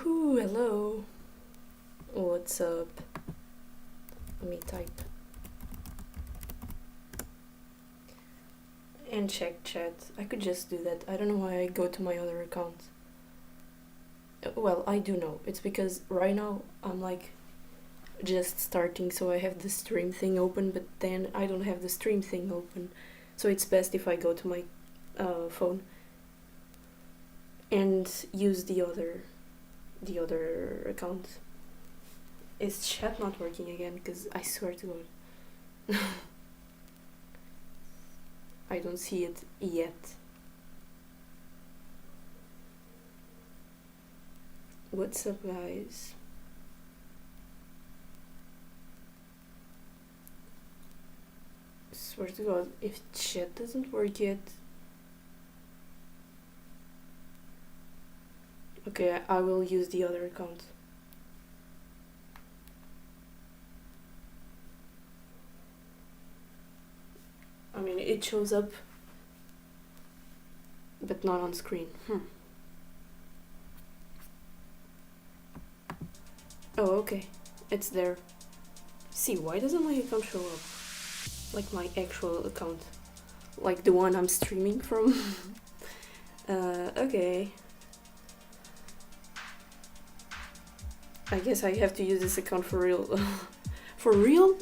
Woohoo, hello. What's up? Let me type. And check chat. I could just do that. I don't know why I go to my other account. Well, I do know. It's because right now I'm like just starting, so I have the stream thing open, but then I don't have the stream thing open. So it's best if I go to my phone and use the other account. Is chat not working again? Because I swear to God. I don't see it yet. What's up, guys? Swear to God, if chat doesn't work yet. Okay, I will use the other account. I mean, it shows up, but not on screen. Oh, okay. It's there. See, why doesn't my account show up? Like my actual account. Like the one I'm streaming from. Okay. I guess I have to use this account for real. For real?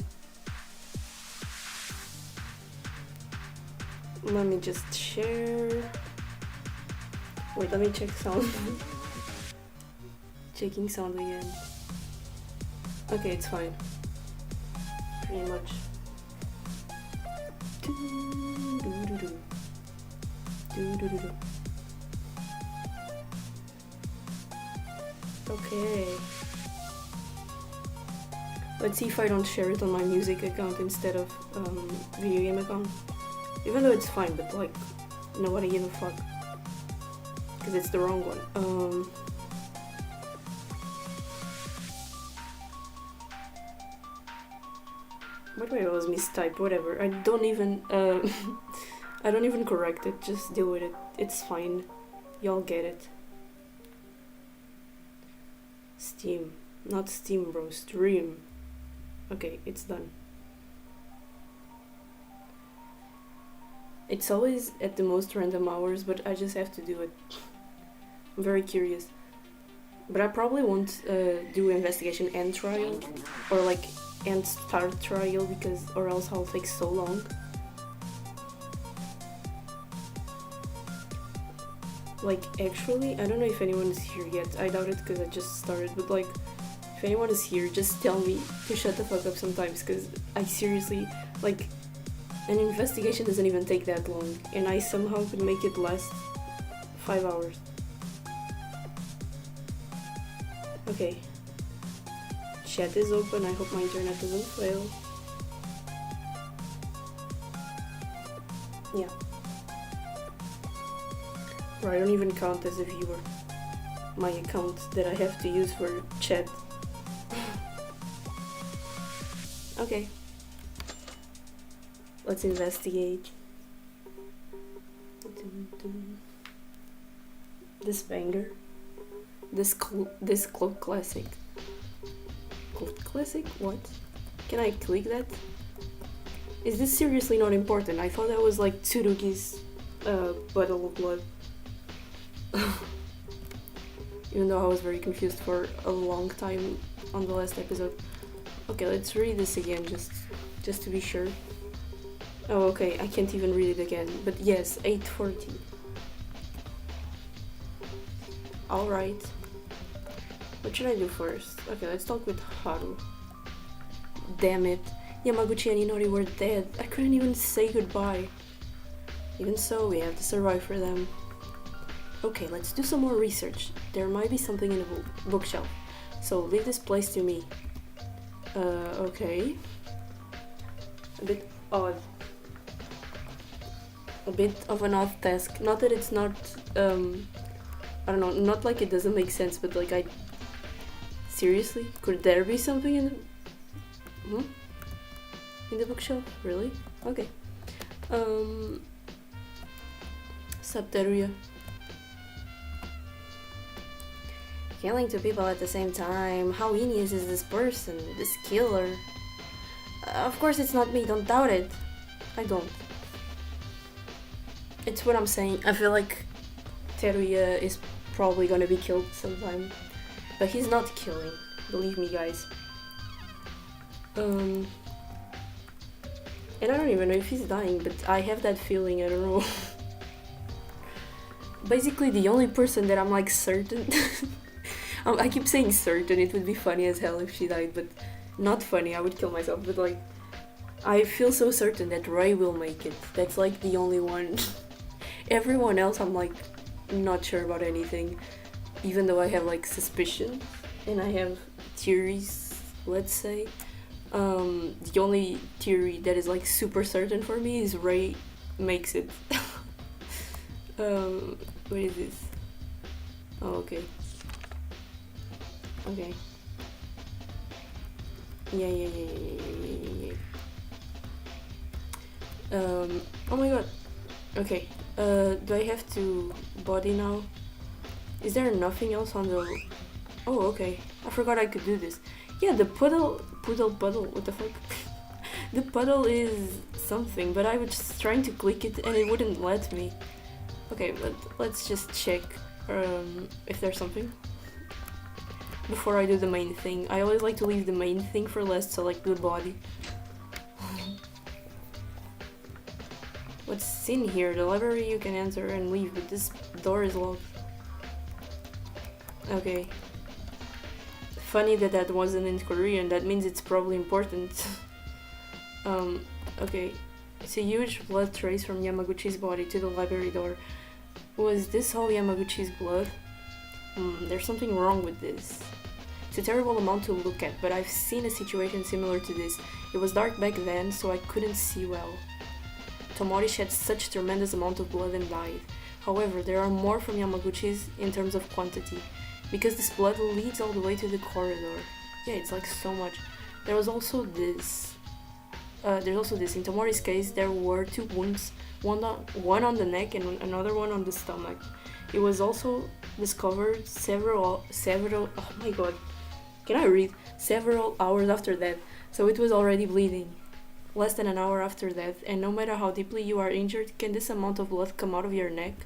Let me just share. Wait, let me check sound. Checking sound again. Okay, it's fine. Pretty much. Okay. Let's see if I don't share it on my music account instead of video game account. Even though it's fine, but like, nobody give a fuck. Because it's the wrong one. Why do I always mistype? Whatever. I don't even I don't even correct it. Just deal with it. It's fine. Y'all get it. Steam. Not Steam, bro. Stream. Okay, it's done. It's always at the most random hours, but I just have to do it. I'm very curious. But I probably won't do investigation and trial, or like and start trial, because or else I'll take so long. Like, actually, I don't know if anyone is here yet. I doubt it because I just started, but like, if anyone is here, just tell me to shut the fuck up sometimes, because I seriously, like, an investigation doesn't even take that long, and I somehow could make it last 5 hours. Okay. Chat is open, I hope my internet doesn't fail. Yeah. Or I don't even count as a viewer. My account that I have to use for chat. Okay. Let's investigate. This banger. This cloak classic. Cloak classic? What? Can I click that? Is this seriously not important? I thought that was like Tsurugi's Bottle of Blood. Even though I was very confused for a long time on the last episode. Okay, let's read this again just to be sure. Oh, okay, I can't even read it again. But yes, 840. Alright. What should I do first? Okay, let's talk with Haru. Damn it. Yamaguchi and Inori were dead. I couldn't even say goodbye. Even so, we have to survive for them. Okay, let's do some more research. There might be something in the bookshelf. So leave this place to me. Okay. A bit odd. A bit of an odd task. Not that it's not, I don't know, not like it doesn't make sense, but like seriously? Could there be something in the... in the bookshelf? Really? Okay. Subteria. killing two people at the same time. How heinous is this person, this killer? Of course it's not me, don't doubt it. I don't. It's what I'm saying. I feel like Teruya is probably gonna be killed sometime. But he's not killing, believe me guys. And I don't even know if he's dying, but I have that feeling, I don't know. Basically the only person that I'm like certain I keep saying certain, it would be funny as hell if she died, but not funny, I would kill myself, but like I feel so certain that Ray will make it. That's like the only one. Everyone else I'm like not sure about anything, even though I have like suspicion and I have theories, let's say. The only theory that is like super certain for me is Ray makes it. What is this? Oh, okay. Okay. Yeah. Oh my god. Okay. Do I have to body now? Is there nothing else on the... Oh, okay. I forgot I could do this. Yeah, the puddle, what the fuck? The puddle is something, but I was just trying to click it and it wouldn't let me. Okay, but let's just check if there's something before I do the main thing. I always like to leave the main thing for last, so like the body. What's in here? The library you can enter and leave, but this door is locked. Okay. Funny that that wasn't in Korean, that means it's probably important. Okay. It's a huge blood trace from Yamaguchi's body to the library door. Was this all Yamaguchi's blood? There's something wrong with this. It's a terrible amount to look at, but I've seen a situation similar to this. It was dark back then, so I couldn't see well. Tomori shed such tremendous amount of blood and died. However, there are more from Yamaguchi's in terms of quantity, because this blood leads all the way to the corridor. Yeah, it's like so much. There was also this. There's also this. In Tomori's case, there were 2 wounds, one on the neck and another one on the stomach. It was also discovered several. Oh my god, can I read? Several hours after that, so it was already bleeding. Less than an hour after death, and no matter how deeply you are injured, can this amount of blood come out of your neck?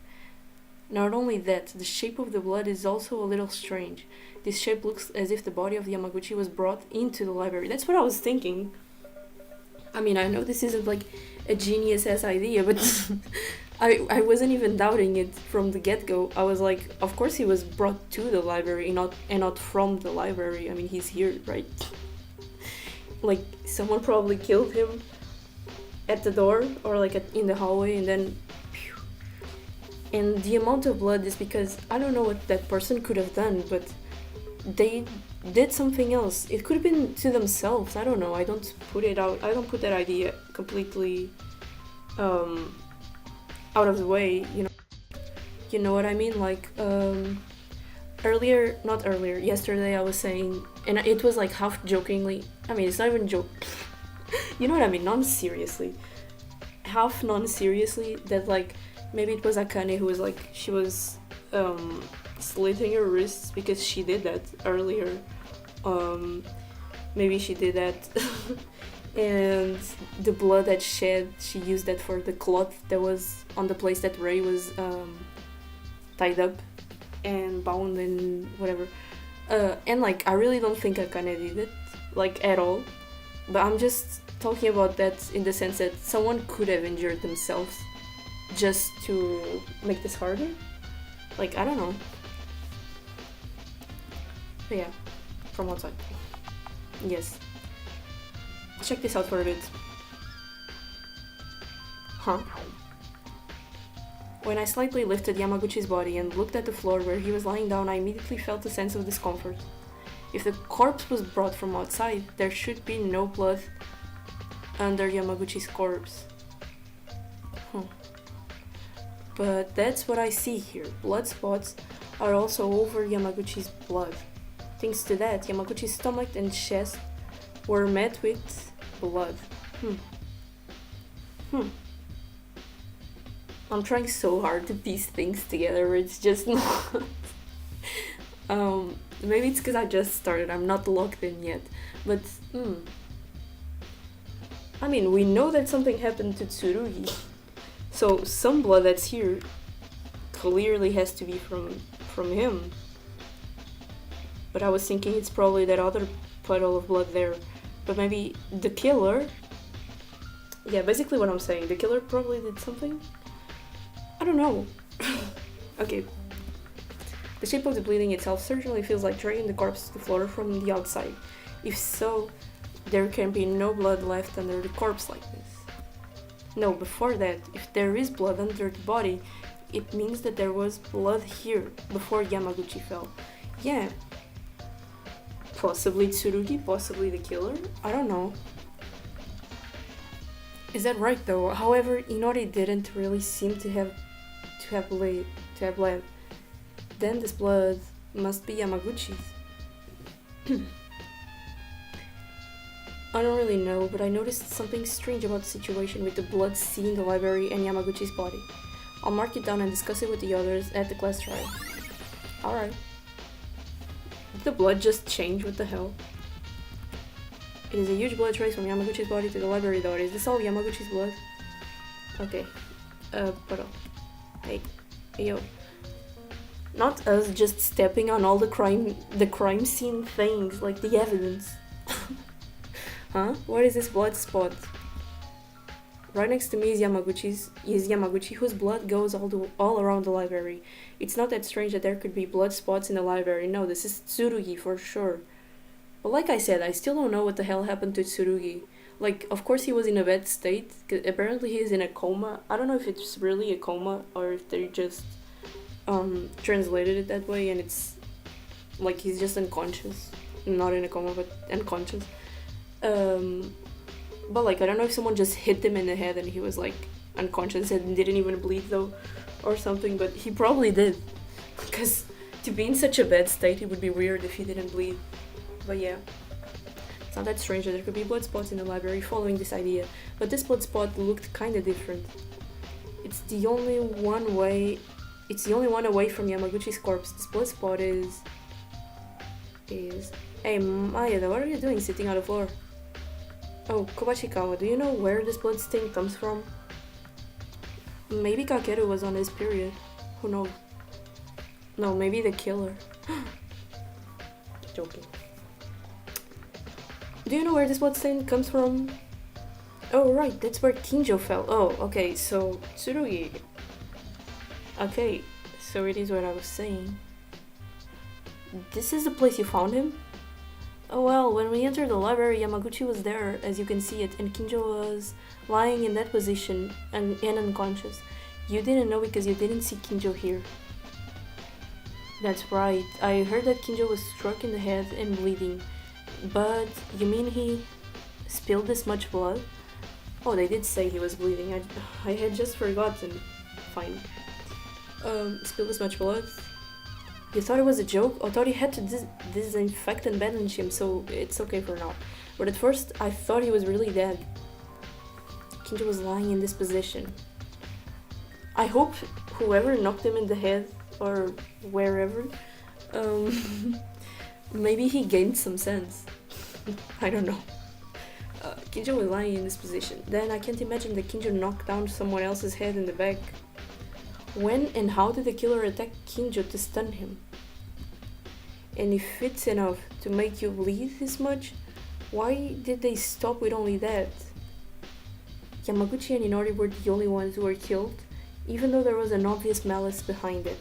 Not only that, the shape of the blood is also a little strange. This shape looks as if the body of Yamaguchi was brought into the library. That's what I was thinking. I mean, I know this isn't like a genius-ass idea, but I wasn't even doubting it from the get-go. I was like, of course he was brought to the library, and not from the library. I mean, he's here, right? Like, someone probably killed him at the door or like in the hallway, and then phew. And the amount of blood is because I don't know what that person could have done, but they did something else. It could have been to themselves, I don't know. I don't put that idea completely out of the way, you know what I mean? Like yesterday I was saying, and it was like half jokingly, I mean, it's not even joke. You know what I mean? Non-seriously. Half non-seriously, that like, maybe it was Akane who was like, she was slitting her wrists because she did that earlier. Maybe she did that. And the blood that shed, she used that for the cloth that was on the place that Ray was tied up and bound and whatever. And like, I really don't think Akane did it, like, at all. But I'm just talking about that in the sense that someone could have injured themselves just to make this harder. Like, I don't know. But yeah, from outside. Yes. Check this out for a bit. Huh? When I slightly lifted Yamaguchi's body and looked at the floor where he was lying down, I immediately felt a sense of discomfort. If the corpse was brought from outside, there should be no blood under Yamaguchi's corpse. But that's what I see here. Blood spots are also over Yamaguchi's blood. Thanks to that, Yamaguchi's stomach and chest were met with blood. I'm trying so hard to piece things together, it's just not... Maybe it's because I just started. I'm not locked in yet. But, I mean, we know that something happened to Tsurugi. So, some blood that's here clearly has to be from him. But I was thinking it's probably that other puddle of blood there. But maybe the killer... Yeah, basically what I'm saying. The killer probably did something? I don't know. Okay. The shape of the bleeding itself certainly feels like dragging the corpse to the floor from the outside. If so, there can be no blood left under the corpse like this. No, before that, if there is blood under the body, it means that there was blood here before Yamaguchi fell. Yeah. Possibly Tsurugi, possibly the killer? I don't know. Is that right though? However, Inori didn't really seem to have bled. Then this blood must be Yamaguchi's. I don't really know, but I noticed something strange about the situation with the blood seen in the library and Yamaguchi's body. I'll mark it down and discuss it with the others at the class trial. Alright. Did the blood just change? What the hell? It is a huge blood trace from Yamaguchi's body to the library door. Is this all Yamaguchi's blood? Okay. But hey, yo. Not us just stepping on all the crime scene things, like the evidence. Huh? What is this blood spot? Right next to me is Yamaguchi, whose blood goes all around the library. It's not that strange that there could be blood spots in the library. No, this is Tsurugi for sure. But like I said, I still don't know what the hell happened to Tsurugi. Like, of course he was in a bad state, 'cause apparently he is in a coma. I don't know if it's really a coma or if they just translated it that way and it's like he's just unconscious. Not in a coma, but unconscious. But like, I don't know if someone just hit him in the head and he was like unconscious and didn't even bleed though or something, but he probably did. Because to be in such a bad state, it would be weird if he didn't bleed. But yeah, it's not that strange that there could be blood spots in the library following this idea, but this blood spot looked kinda different. It's the only one away from Yamaguchi's corpse. This blood spot is... Hey Maeda, what are you doing sitting on the floor? Oh, Kobashikawa, do you know where this blood stain comes from? Maybe Kakeru was on his period. Who knows? No, maybe the killer. Joking. Do you know where this blood stain comes from? Oh right, that's where Kinjo fell. Oh, okay, so Tsurugi. Okay, so it is what I was saying. This is the place you found him? Oh well, when we entered the library, Yamaguchi was there, as you can see it, and Kinjo was lying in that position and unconscious. You didn't know because you didn't see Kinjo here. That's right, I heard that Kinjo was struck in the head and bleeding. But, you mean he spilled this much blood? Oh, they did say he was bleeding, I had just forgotten. Fine. Spilled this much blood? You thought it was a joke? I thought he had to disinfect and bandage him, so it's okay for now. But at first, I thought he was really dead. Kinjo was lying in this position. I hope whoever knocked him in the head, or wherever, maybe he gained some sense. I don't know. Kinjo was lying in this position. Then I can't imagine that Kinjo knocked down someone else's head in the back. When and how did the killer attack Kinjo to stun him? And if it's enough to make you bleed this much, why did they stop with only that? Yamaguchi and Inori were the only ones who were killed, even though there was an obvious malice behind it.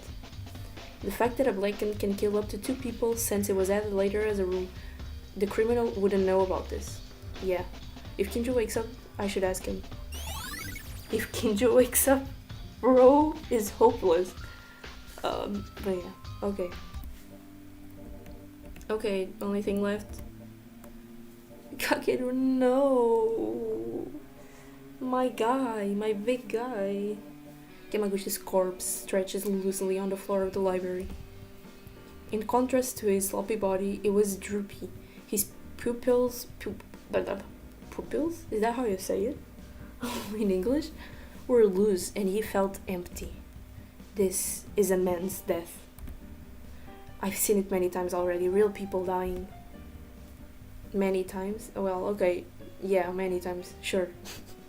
The fact that a blackened can kill up to 2 people since it was added later as a rule, the criminal wouldn't know about this. Yeah, if Kinjo wakes up, I should ask him. If Kinjo wakes up, bro is hopeless. But yeah, okay. Okay, only thing left. Kakeru, no! My guy, my big guy. Yamaguchi's corpse stretches loosely on the floor of the library. In contrast to his sloppy body, it was droopy. His pupils? Is that how you say it? In English? Were loose and he felt empty. This is a man's death. I've seen it many times already. Real people dying. Many times? Well, okay. Yeah, many times. Sure.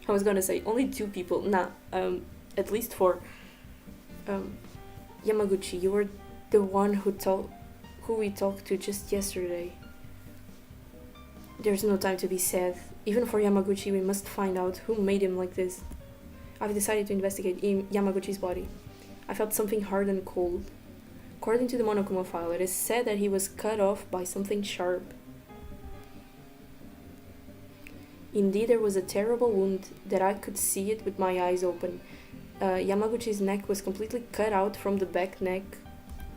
I was gonna say only 2 people. Nah, at least 4. Yamaguchi, you were the one who we talked to just yesterday. There's no time to be sad. Even for Yamaguchi, we must find out who made him like this. I've decided to investigate Yamaguchi's body. I felt something hard and cold. According to the Monokuma file, it is said that he was cut off by something sharp. Indeed, there was a terrible wound that I could see it with my eyes open. Yamaguchi's neck was completely cut out from the back neck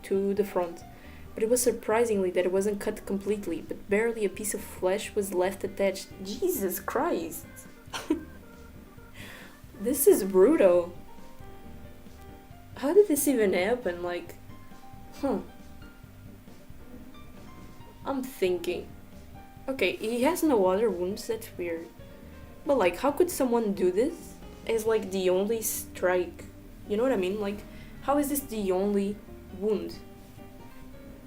to the front. But it was surprisingly that it wasn't cut completely, but barely a piece of flesh was left attached. Jesus Christ! This is brutal. How did this even happen? Like, I'm thinking. Okay, he has no other wounds, that's weird. But like, how could someone do this as like the only strike? You know what I mean? Like, how is this the only wound?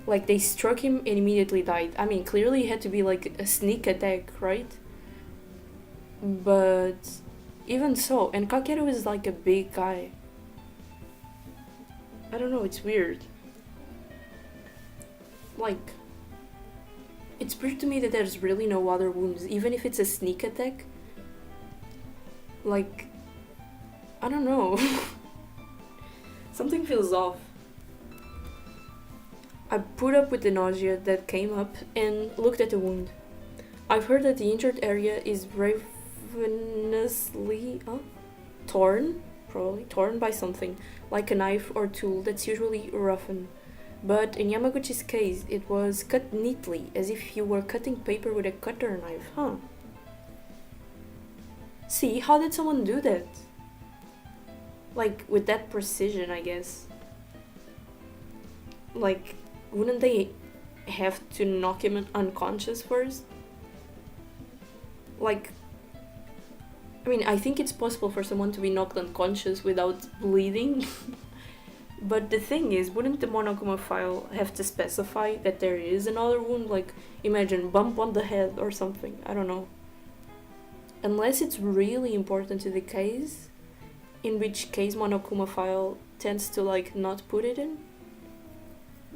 Like, they struck him and immediately died. I mean, clearly it had to be like a sneak attack, right? But even so, and Kakeru is like a big guy. I don't know, it's weird. Like, it's weird to me that there's really no other wounds, even if it's a sneak attack. Like, I don't know. Something feels off. I put up with the nausea that came up and looked at the wound. I've heard that the injured area is ravenously torn by something, like a knife or tool that's usually roughened. But in Yamaguchi's case, it was cut neatly, as if you were cutting paper with a cutter knife, See, how did someone do that? Like, with that precision, I guess. Like, wouldn't they have to knock him unconscious first? Like, I mean, I think it's possible for someone to be knocked unconscious without bleeding. But the thing is, wouldn't the Monokuma file have to specify that there is another wound? Like, imagine, bump on the head or something. I don't know. Unless it's really important to the case, in which case Monokuma file tends to, like, not put it in.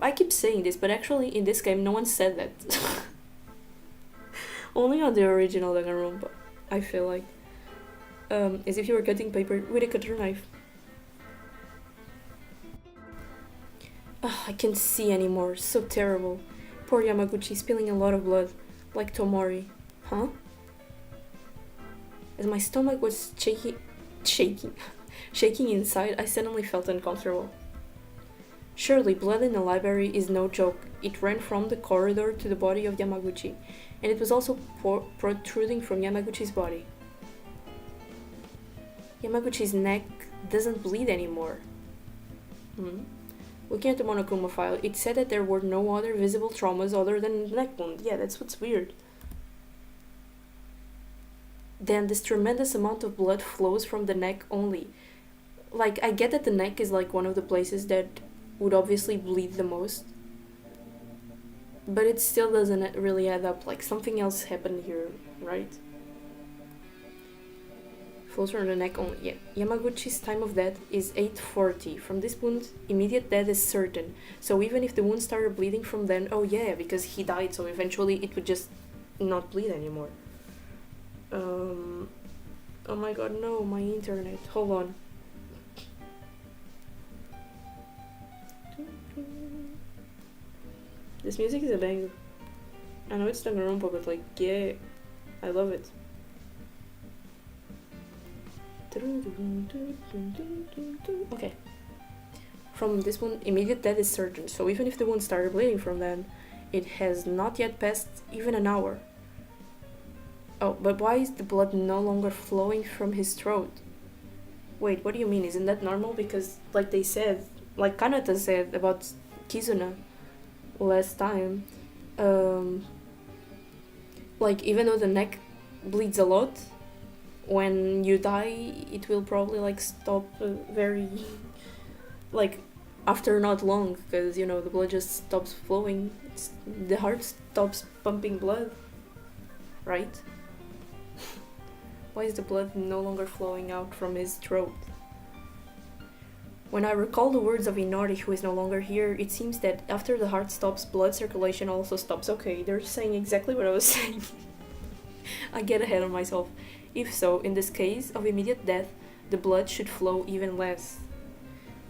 I keep saying this, but actually in this game no one said that. Only on the original Danganronpa, I feel like. As if you were cutting paper with a cutter knife. I can't see anymore, so terrible. Poor Yamaguchi, spilling a lot of blood, like Tomori. Huh? As my stomach was shaking inside, I suddenly felt uncomfortable. Surely, blood in the library is no joke. It ran from the corridor to the body of Yamaguchi, and it was also protruding from Yamaguchi's body. Yamaguchi's neck doesn't bleed anymore. Looking at the Monokuma file, it said that there were no other visible traumas other than the neck wound. Yeah, that's what's weird. Then this tremendous amount of blood flows from the neck only. Like, I get that the neck is like one of the places that would obviously bleed the most, but it still doesn't really add up. Like, something else happened here, right? Flows from the neck only. Yeah. Yamaguchi's time of death is 8:40. From this wound, immediate death is certain. So even if the wound started bleeding from then, oh yeah, because he died, so eventually it would just not bleed anymore. Oh my god, no, my internet. Hold on. This music is a banger. I know it's danganronpa, but like, yeah, I love it. Okay. From this one, immediate death is certain, so even if the wound started bleeding from then, it has not yet passed even an hour. Oh, but why is the blood no longer flowing from his throat? Wait, what do you mean? Isn't that normal? Because, like they said, like Kanata said about Kizuna last time, like, even though the neck bleeds a lot, when you die, it will probably, like, stop very, like, After not long, because you know the blood just stops flowing. The heart stops pumping blood, right? Why is the blood no longer flowing out from his throat? When I recall the words of Inori, who is no longer here, it seems that after the heart stops, blood circulation also stops. Okay, they're saying exactly what I was saying. I get ahead of myself. If so, in this case of immediate death, the blood should flow even less.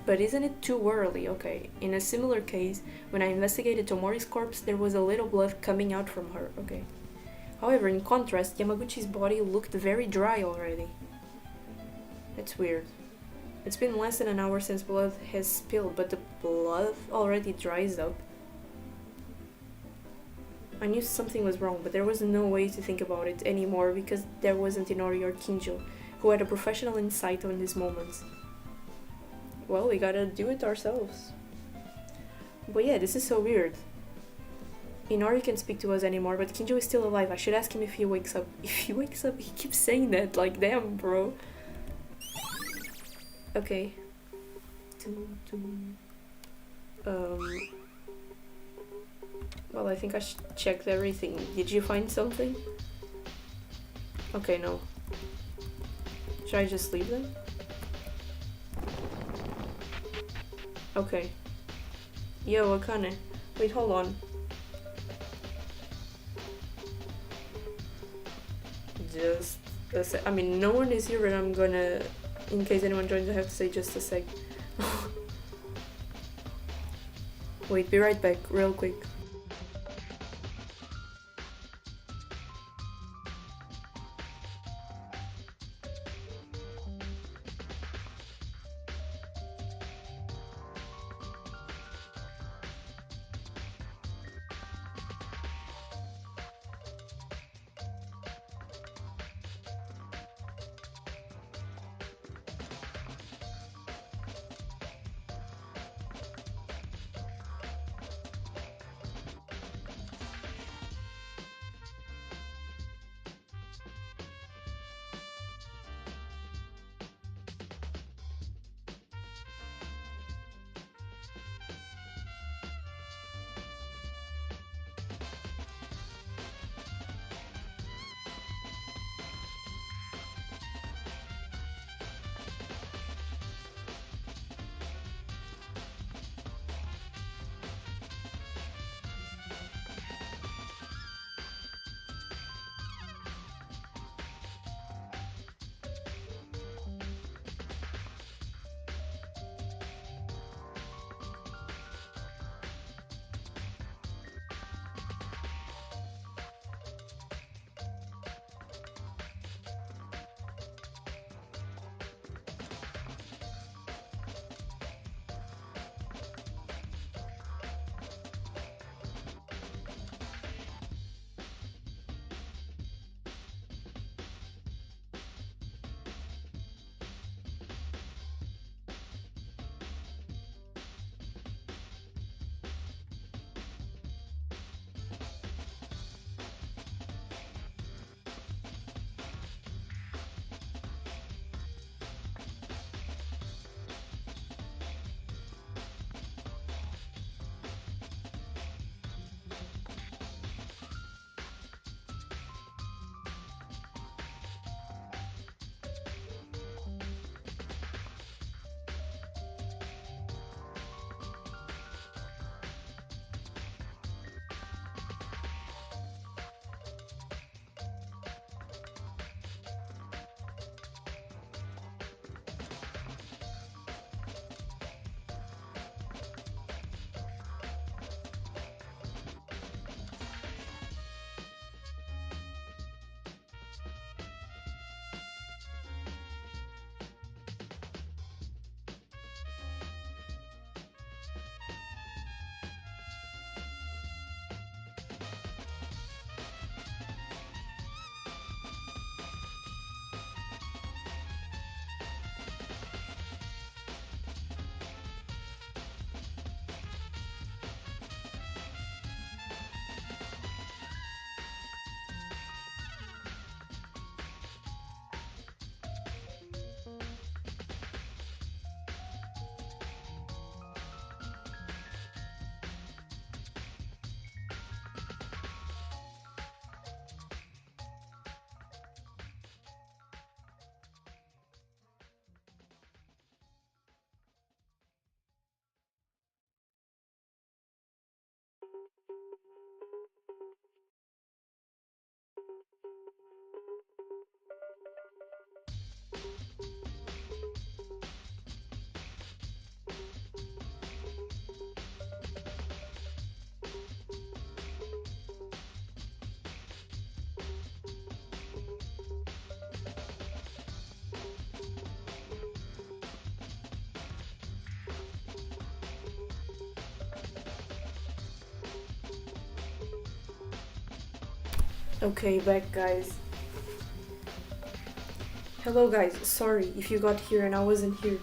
But isn't it too early? Okay, in a similar case, when I investigated Tomori's corpse, there was a little blood coming out from her. Okay. However, in contrast, Yamaguchi's body looked very dry already. That's weird. It's been less than an hour since blood has spilled, but the blood already dries up. I knew something was wrong, but there was no way to think about it anymore because there wasn't Inori or Kinjo, who had a professional insight on these moments. Well, we gotta do it ourselves. But yeah, this is so weird. Inori can't speak to us anymore, but Kinjo is still alive. I should ask him if he wakes up. If he wakes up, he keeps saying that, like, damn, bro. Okay. Well, I think I checked everything. Did you find something? Okay, no. Should I just leave them? Okay. Yo, Akane. Wait, hold on. Just a sec. I mean, no one is here, but I'm gonna... In case anyone joins, I have to say just a sec. Wait, be right back, real quick. Okay, back guys. Hello guys, sorry if you got here and I wasn't here.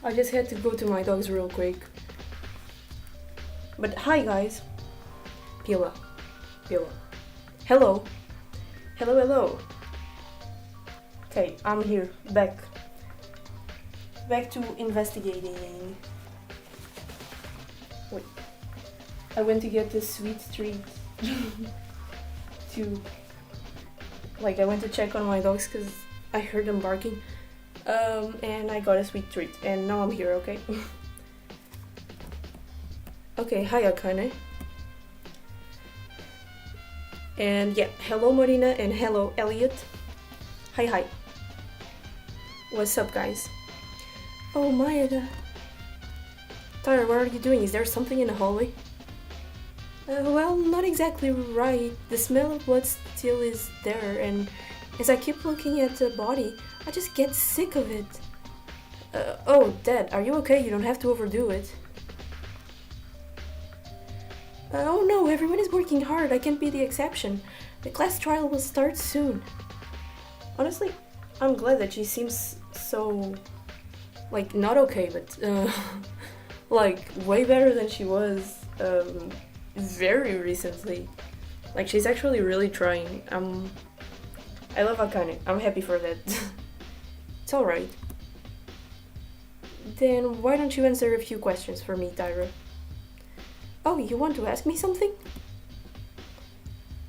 I just had to go to my dogs real quick. But hi guys. Pila. Hello. Hello. Okay, I'm here, back to investigating. Wait, I went to get this sweet treat. I went to check on my dogs because I heard them barking, and I got a sweet treat, and now I'm here, okay? Okay, hi Akane. And yeah, hello Marina and hello Elliot. Hi. What's up guys? Oh Maeda. Tyra, what are you doing? Is there something in the hallway? Well, not exactly right. The smell of blood still is there, and as I keep looking at the body, I just get sick of it. Oh, Dad, are you okay? You don't have to overdo it. Oh no, everyone is working hard. I can't be the exception. The class trial will start soon. Honestly, I'm glad that she seems so, not okay, but, way better than she was, very recently. She's actually really trying. I love Akane. I'm happy for that. It's alright. Then why don't you answer a few questions for me, Tyra? Oh, you want to ask me something?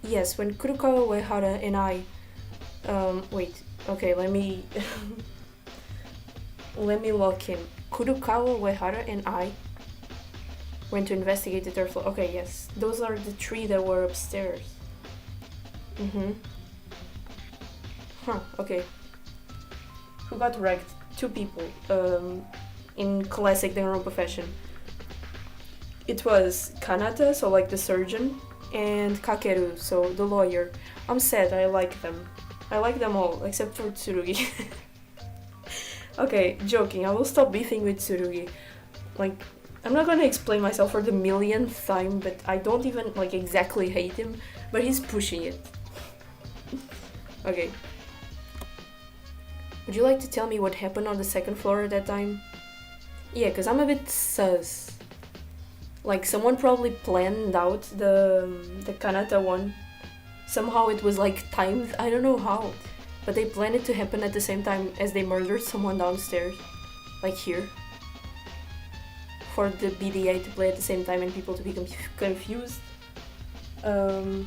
Yes, when Kurokawa Uehara and I... wait. Okay, let me... let me lock in. Kurokawa Uehara and I went to investigate the third floor. Okay, yes. Those are the three that were upstairs. Huh, okay. Who got wrecked? Two people. In classic danganronpa fashion. It was Kanata, so the surgeon, and Kakeru, so the lawyer. I'm sad, I like them. I like them all, except for Tsurugi. Okay, joking, I will stop beefing with Tsurugi. I'm not gonna explain myself for the millionth time, but I don't even, exactly hate him, but he's pushing it. Okay. Would you like to tell me what happened on the second floor at that time? Yeah, because I'm a bit sus. Someone probably planned out the Kanata one. Somehow it was timed, I don't know how. But they planned it to happen at the same time as they murdered someone downstairs. Here. For the BDA to play at the same time and people to be confused. I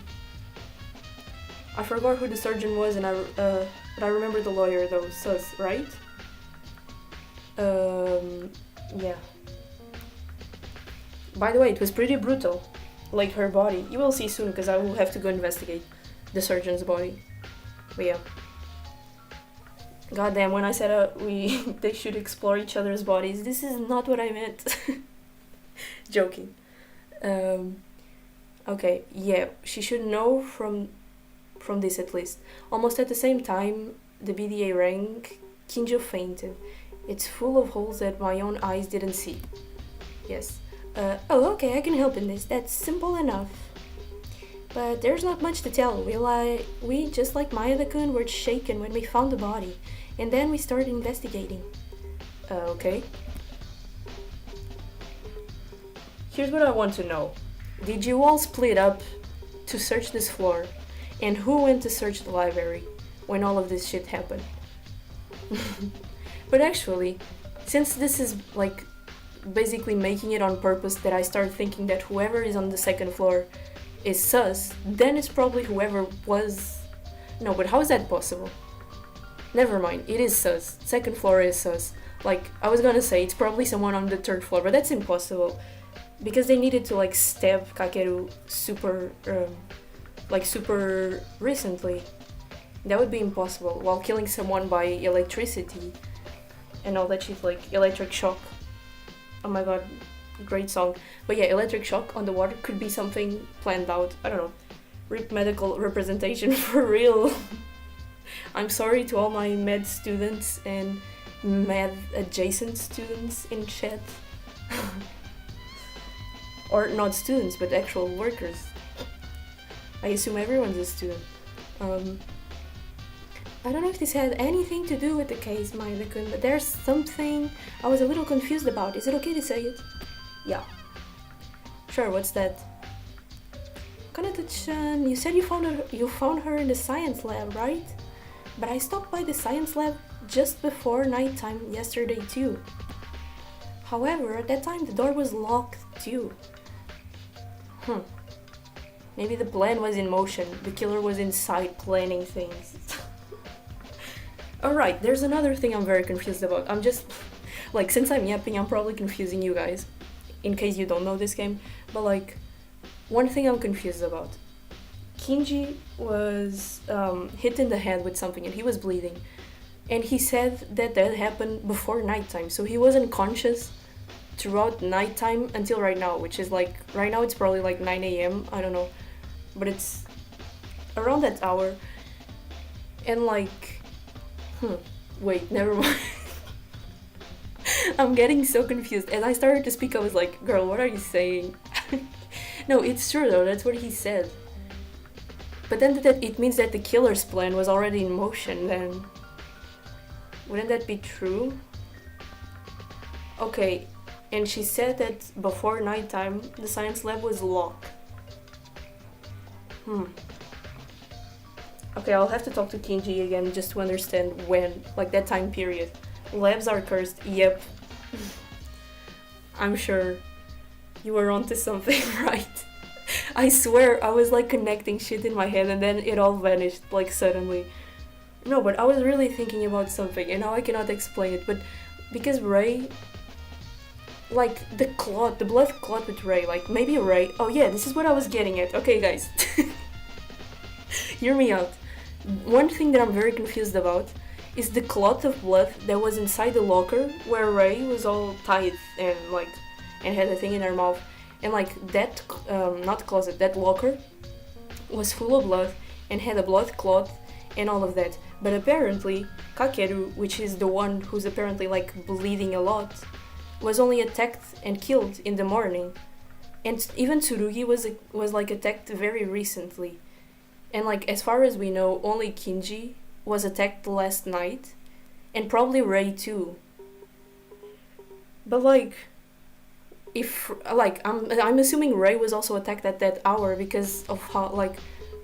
forgot who the surgeon was, but I remember the lawyer though, sus, right? Yeah. By the way, it was pretty brutal. Her body. You will see soon, because I will have to go investigate the surgeon's body. But yeah. Goddamn, when I said they should explore each other's bodies, this is not what I meant. Joking. Okay, yeah, she should know from this at least. Almost at the same time the BDA rang, Kinjo fainted. It's full of holes that my own eyes didn't see. Yes. Oh, okay, I can help in this. That's simple enough. But there's not much to tell. We just like Maeda-kun, were shaken when we found the body. And then we started investigating. Okay. Here's what I want to know. Did you all split up to search this floor? And who went to search the library when all of this shit happened? But actually, since this is basically making it on purpose that I start thinking that whoever is on the second floor is sus, then it's probably whoever was... No, but how is that possible? Never mind, it is sus. Second floor is sus. I was gonna say it's probably someone on the third floor, but that's impossible. Because they needed to stab Kakeru super recently. That would be impossible, while killing someone by electricity and all that shit, electric shock. Oh my god, great song. But yeah, electric shock on the water could be something planned out. I don't know. RIP medical representation for real. I'm sorry to all my med students and med adjacent students in chat. Or not students, but actual workers. I assume everyone's a student. I don't know if this had anything to do with the case, Maida-kun, but there's something I was a little confused about. Is it okay to say it? Yeah. Sure, what's that? Kanata-chan, you said you found her in the science lab, right? But I stopped by the science lab just before nighttime yesterday too. However, at that time the door was locked too. Maybe the plan was in motion. The killer was inside planning things. Alright, there's another thing I'm very confused about. I'm just... like, since I'm yapping, I'm probably confusing you guys. In case you don't know this game. But like, one thing I'm confused about. Kinji was hit in the head with something and he was bleeding. And he said that happened before nighttime. So he wasn't conscious throughout nighttime until right now. Which is like, right now it's probably like 9 AM. I don't know. But it's around that hour. And like... wait, never mind. I'm getting so confused. As I started to speak, I was like, girl, what are you saying? No, it's true though, that's what he said. But then it means that the killer's plan was already in motion then. Wouldn't that be true? Okay, and she said that before nighttime, the science lab was locked. Okay, I'll have to talk to Kinji again just to understand when, like that time period. Labs are cursed, yep. I'm sure you were onto something, right? I swear, I was like connecting shit in my head and then it all vanished, like suddenly. No, but I was really thinking about something and now I cannot explain it, but because Ray... like, the blood clot with Ray, like maybe Ray... oh yeah, this is what I was getting at. Okay guys, hear me out. One thing that I'm very confused about is the clot of blood that was inside the locker where Ray was all tied and like and had a thing in her mouth, and like that not closet, that locker was full of blood and had a blood clot and all of that. But apparently Kakeru, which is the one who's apparently like bleeding a lot, was only attacked and killed in the morning, and even Tsurugi was like attacked very recently. And like, as far as we know, only Kinji was attacked last night, and probably Ray too. But like, if like I'm assuming Ray was also attacked at that hour because of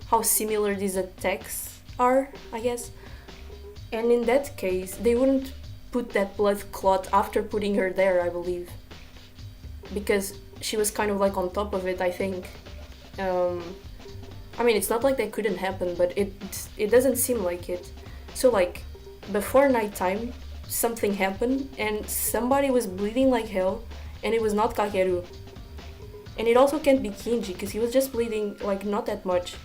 how similar these attacks are, I guess. And in that case, they wouldn't put that blood clot after putting her there, I believe, because she was kind of like on top of it, I think. I mean, it's not like that couldn't happen, but it doesn't seem like it. So like, before nighttime, something happened and somebody was bleeding like hell, and it was not Kakeru. And it also can't be Kinji, because he was just bleeding like not that much.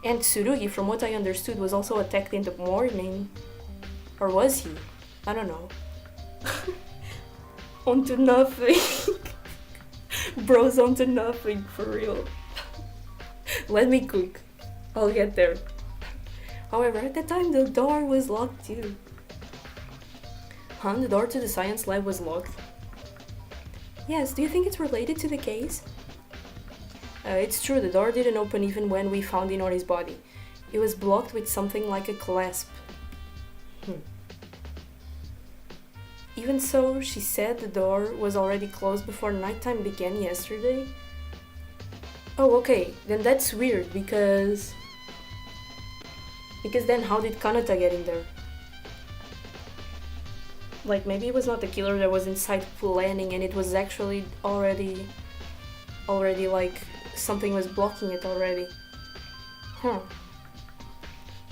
And Tsurugi, from what I understood, was also attacked in the morning. Or was he? I don't know. Onto nothing. Bros onto nothing, for real. Let me cook. I'll get there. However, at that time the door was locked too. The door to the science lab was locked. Yes, do you think it's related to the case? It's true, the door didn't open even when we found Inori's body. It was blocked with something like a clasp. Even so, she said the door was already closed before nighttime began yesterday. Oh, okay, then that's weird, because then how did Kanata get in there? Like, maybe it was not the killer that was inside planning and it was actually already like, something was blocking it already.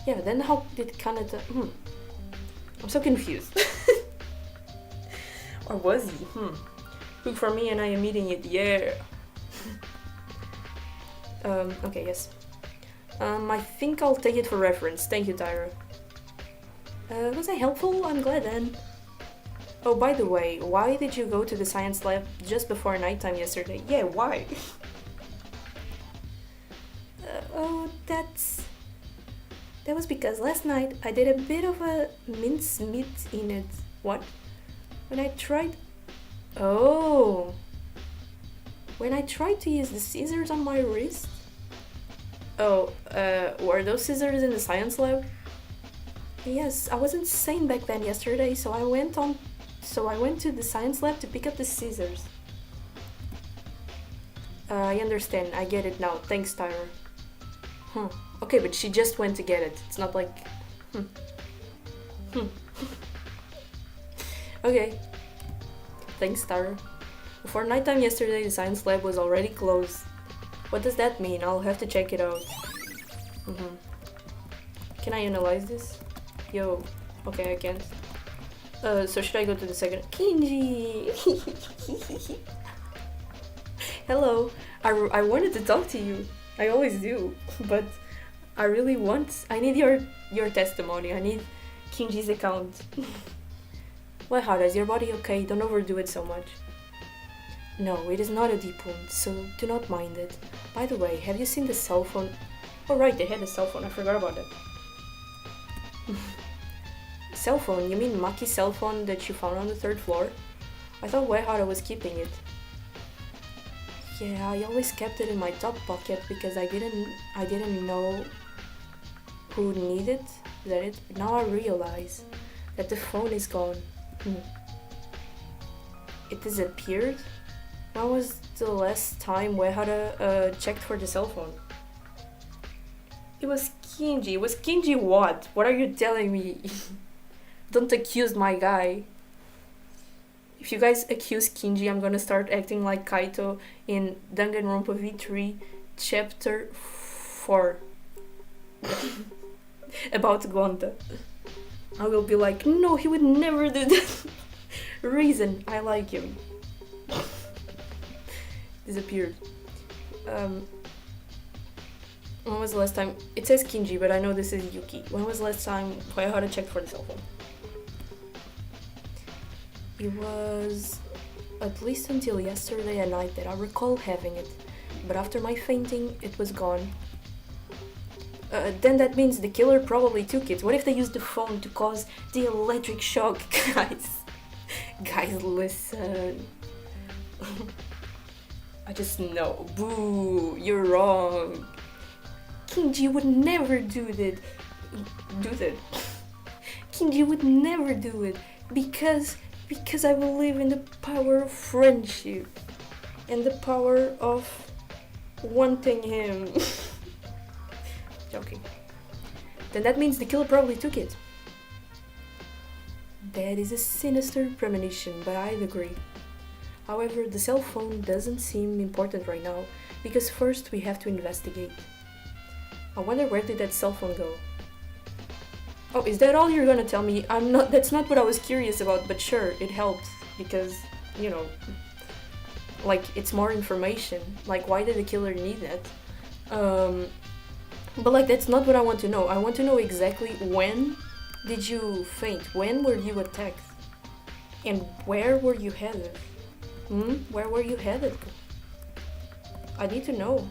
Yeah, then how did Kanata... I'm so confused. Or was he? Cook for me and I am eating it, yeah! Okay, yes. I think I'll take it for reference. Thank you, Tyra. Was I helpful? I'm glad then. Oh, by the way, why did you go to the science lab just before nighttime yesterday? Yeah, why? That was because last night I did a bit of a mincemeat in it. What? When I tried to use the scissors on my wrist? Oh, were those scissors in the science lab? Yes, I wasn't sane back then yesterday, so I went to the science lab to pick up the scissors. I understand. I get it now. Thanks, Tyra. Huh. Okay, but she just went to get it. It's not like... Okay. Thanks, Tyra. Before nighttime yesterday, the science lab was already closed. What does that mean? I'll have to check it out. Can I analyze this? Yo. Okay, I can't. So should I go to the second... Kinji! Hello. I wanted to talk to you. I always do. But I really want... I need your testimony. I need Kinji's account. YEAHHH, is your body okay? Don't overdo it so much. No, it is not a deep wound, so do not mind it. By the way, have you seen the cell phone? Oh right, they had a cell phone, I forgot about it. Cell phone? You mean Maki's cell phone that you found on the 3rd floor? I thought YEAHHH was keeping it. Yeah, I always kept it in my top pocket because I didn't know who needed it. But now I realize that the phone is gone. It disappeared? When was the last time YEAHHH checked for the cell phone? It was Kinji. It was Kinji what? What are you telling me? Don't accuse my guy. If you guys accuse Kinji, I'm gonna start acting like Kaito in Danganronpa V3 Chapter 4 about Gonta. I will be like, no, he would never do that. Reason, I like him. Disappeared. When was the last time? It says Kinji, but I know this is Yuki. When was the last time YEAHHH checked for the cell phone? It was at least until yesterday at night that I recall having it, but after my fainting, it was gone. Then that means the killer probably took it. What if they used the phone to cause the electric shock, guys? Guys, listen. I just know. Boo, you're wrong. Kinji would never do that. Kinji would never do it because I believe in the power of friendship and the power of wanting him. Joking. Then that means the killer probably took it. That is a sinister premonition, but I'd agree. However, the cell phone doesn't seem important right now, because first we have to investigate. I wonder where did that cell phone go? Oh, is that all you're gonna tell me? That's not what I was curious about, but sure, it helps, because, you know, like, it's more information. Like, why did the killer need that? But like, that's not what I want to know. I want to know exactly when did you faint? When were you attacked? And where were you headed? Where were you headed? I need to know.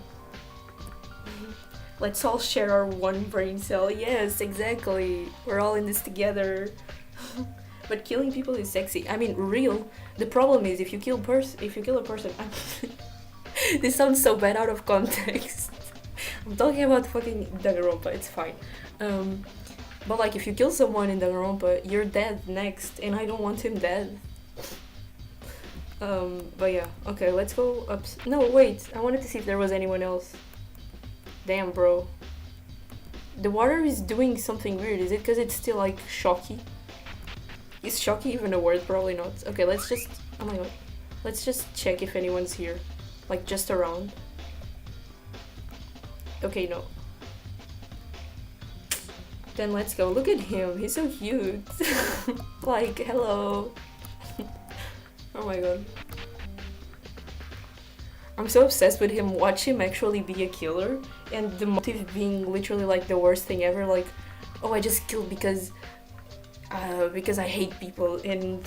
Let's all share our one brain cell. Yes, exactly. We're all in this together. But killing people is sexy. I mean, real. The problem is if you kill a person. This sounds so bad out of context. I'm talking about fucking Danganronpa. It's fine. But like, if you kill someone in Danganronpa, you're dead next, and I don't want him dead. But yeah. Okay, let's go up. No, wait. I wanted to see if there was anyone else. Damn, bro. The water is doing something weird. Is it because it's still like shocky? Is shocky even a word? Probably not. Okay, let's just... Oh my god. Let's just check if anyone's here. Like, just around. Okay, no. Then let's go. Look at him. He's so cute. Like, hello. Oh my god. I'm so obsessed with him. Watch him actually be a killer, and the motive being literally like the worst thing ever. Like, oh, I just killed because I hate people and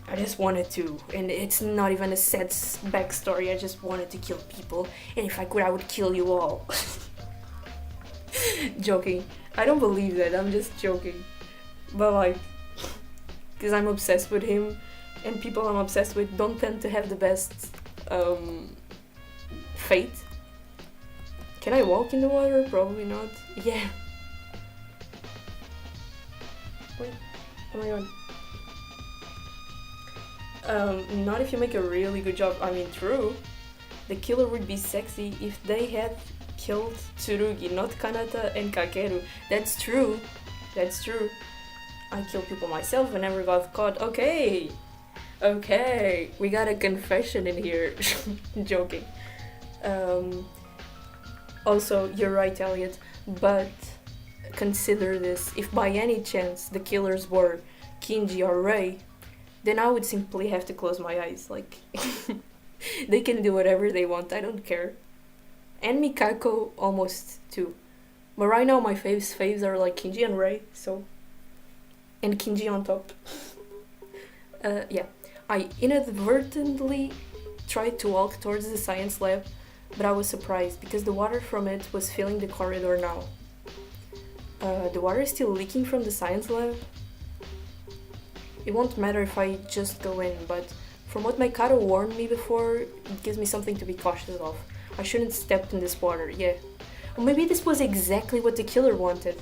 I just wanted to, and it's not even a sad backstory. I just wanted to kill people, and if I could, I would kill you all. Joking. I don't believe that. I'm just joking. But like, because I'm obsessed with him, and people I'm obsessed with don't tend to have the best fate. Can I walk in the water? Probably not. Yeah. Wait. Oh my god. Not if you make a really good job. I mean, true. The killer would be sexy if they had killed Tsurugi, not Kanata and Kakeru. That's true. That's true. I kill people myself and never got caught. Okay. Okay. We got a confession in here. Joking. Also, you're right, Elliot. But consider this. If by any chance the killers were Kinji or Rei, then I would simply have to close my eyes. Like, they can do whatever they want. I don't care. And Mikako almost too. But right now my faves are like Kinji and Rei, so... And Kinji on top. Yeah. I inadvertently tried to walk towards the science lab, but I was surprised because the water from it was filling the corridor now. The water is still leaking from the science lab? It won't matter if I just go in, but from what Mikado warned me before, it gives me something to be cautious of. I shouldn't step in this water, yeah. Or maybe this was exactly what the killer wanted.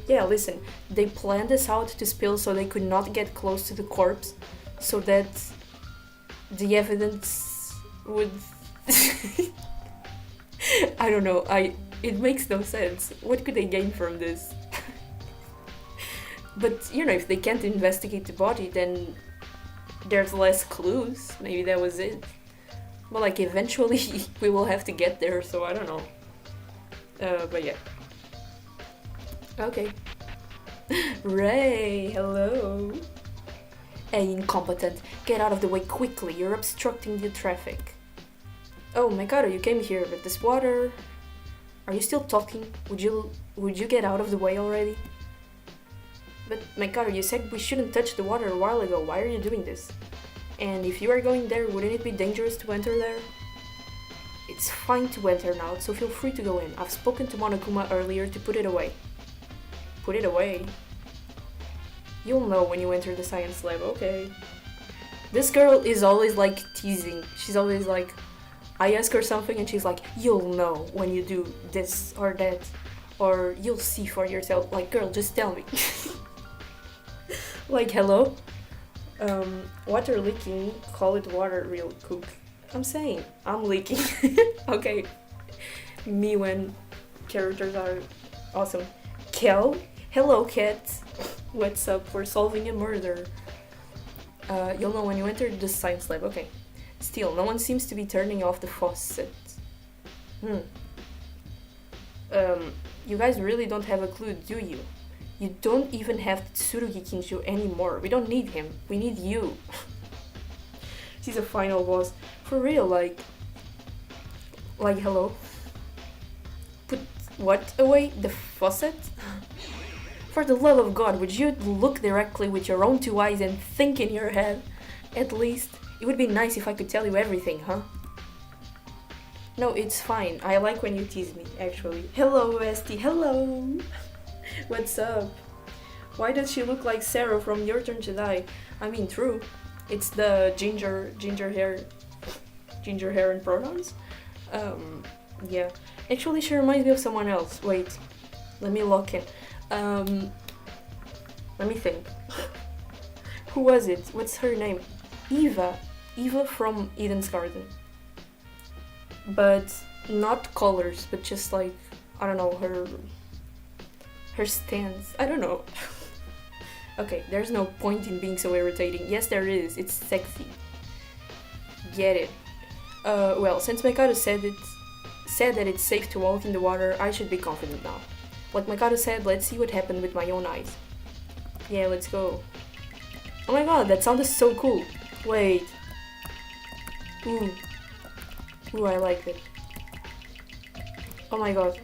Yeah, listen, they planned this out to spill so they could not get close to the corpse, so that the evidence would... I don't know, it makes no sense. What could they gain from this? But, you know, if they can't investigate the body, then there's less clues. Maybe that was it. But, like, eventually we will have to get there, so I don't know. But yeah. Okay. Ray, hello. Hey, incompetent. Get out of the way quickly. You're obstructing the traffic. Oh, Mikado, you came here, but this water... Are you still talking? Would you get out of the way already? But Mikado, you said we shouldn't touch the water a while ago. Why are you doing this? And if you are going there, wouldn't it be dangerous to enter there? It's fine to enter now, so feel free to go in. I've spoken to Monokuma earlier to put it away. Put it away? You'll know when you enter the science lab, okay. This girl is always like teasing. She's always like, I ask her something and she's like, you'll know when you do this or that. Or you'll see for yourself. Like, girl, just tell me. Like, hello? Water leaking, call it water real cook. I'm saying, I'm leaking. Okay. Me when characters are awesome. Kel? Hello, cat. What's up? We're solving a murder. You'll know when you enter the science lab. Okay. Still, no one seems to be turning off the faucet. You guys really don't have a clue, do you? You don't even have Tsurugi Kinshu anymore. We don't need him. We need you. She's a final boss. For real, like, hello? Put what away? The faucet? For the love of God, would you look directly with your own two eyes and think in your head? At least, it would be nice if I could tell you everything, huh? No, it's fine. I like when you tease me, actually. Hello, Esty. Hello. What's up? Why does she look like Sarah from Your Turn to Die? I mean, true. It's the ginger hair and pronouns. Yeah. Actually, she reminds me of someone else. Wait. Let me lock in. Let me think. Who was it? What's her name? Eva. Eva from Eden's Garden. But not colors, but just like, I don't know, her stance. I don't know. Okay, there's no point in being so irritating. Yes, there is. It's sexy. Get it. Well, since Mikado said that it's safe to walk in the water, I should be confident now. Like Mikado said, let's see what happened with my own eyes. Yeah, let's go. Oh my god, that sounded so cool. Wait. Ooh. Ooh, I like it. Oh my god.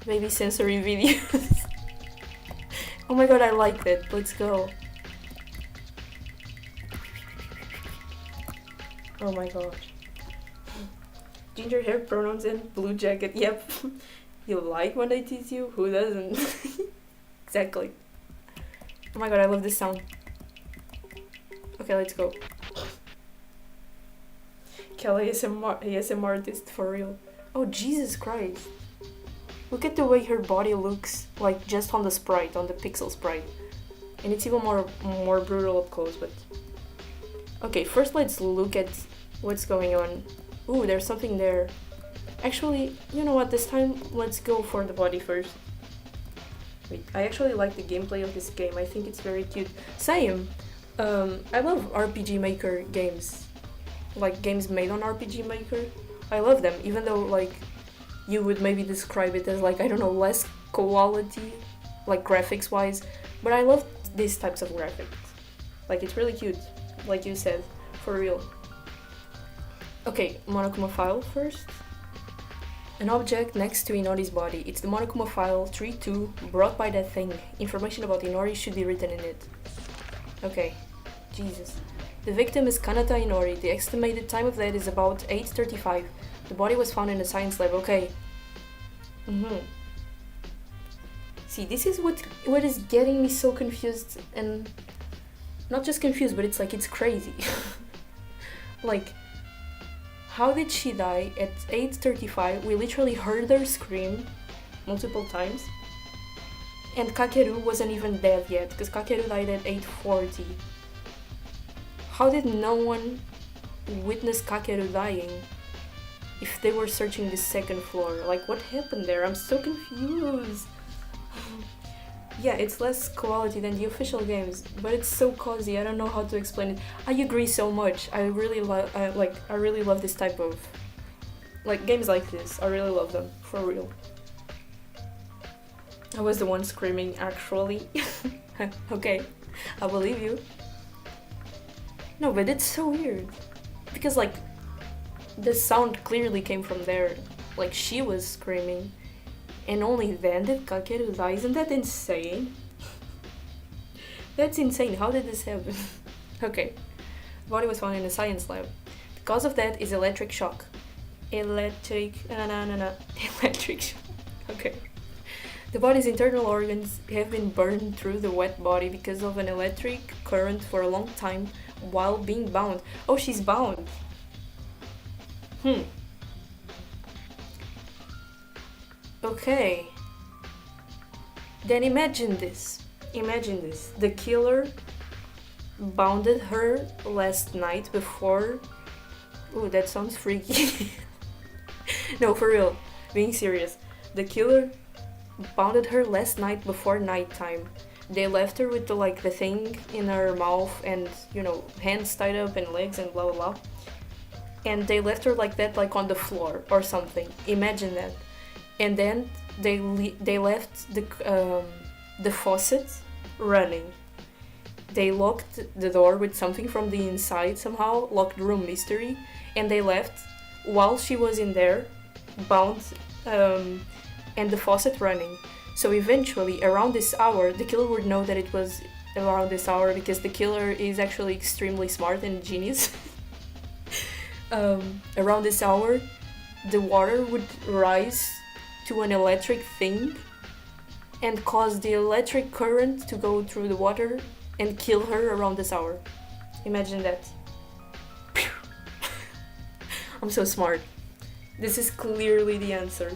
Maybe sensory videos. Oh my god, I like that. Let's go. Oh my god. Ginger hair, pronouns, and blue jacket. Yep. You like when they tease you? Who doesn't? Exactly. Oh my god, I love this sound. Okay, let's go. Kelly ASM artist, for real. Oh, Jesus Christ. Look at the way her body looks, like just on the sprite, on the pixel sprite. And it's even more brutal up close, but... Okay, first let's look at what's going on. Ooh, there's something there. Actually, you know what, this time let's go for the body first. Wait, I actually like the gameplay of this game. I think it's very cute. Same! I love RPG Maker games. Like, games made on RPG Maker. I love them, even though, like, you would maybe describe it as, like, I don't know, less quality, like, graphics-wise. But I love these types of graphics. Like, it's really cute, like you said, for real. Okay, Monokuma file first. An object next to Inori's body. It's the Monokuma file 3-2 brought by that thing. Information about Inori should be written in it. Okay, Jesus. The victim is Kanata Inori. The estimated time of death is about 8:35. The body was found in a science lab. Okay. See, this is what is getting me so confused, and not just confused, but it's like it's crazy. Like, how did she die at 8:35? We literally heard her scream multiple times. And Kakeru wasn't even dead yet, because Kakeru died at 8:40. How did no one witness Kakeru dying if they were searching the second floor? Like, what happened there? I'm so confused. Yeah, it's less quality than the official games, but it's so cozy. I don't know how to explain it. I agree so much. I really love this type of, like, games like this. I really love them, for real. I was the one screaming, actually. Okay, I believe you. No, but it's so weird. Because, like, the sound clearly came from there. Like, she was screaming. And only then did Kakeru die. Isn't that insane? That's insane. How did this happen? Okay. The body was found in a science lab. The cause of death is electric shock. Electric shock. Okay. The body's internal organs have been burned through the wet body because of an electric current for a long time while being bound. Oh, she's bound. Okay. Then imagine this. Imagine this. The killer bounded her last night before... Ooh, that sounds freaky. No, for real. Being serious. The killer bounded her last night before nighttime. They left her with the thing in her mouth and, you know, hands tied up and legs and blah blah blah. And they left her like that, like on the floor or something. Imagine that. And then they left the faucet running. They locked the door with something from the inside somehow, locked room mystery, and they left while she was in there, bound, and the faucet running. So eventually, around this hour, the killer would know that it was around this hour because the killer is actually extremely smart and genius. Around this hour, the water would rise to an electric thing and cause the electric current to go through the water and kill her around this hour. Imagine that. I'm so smart. This is clearly the answer.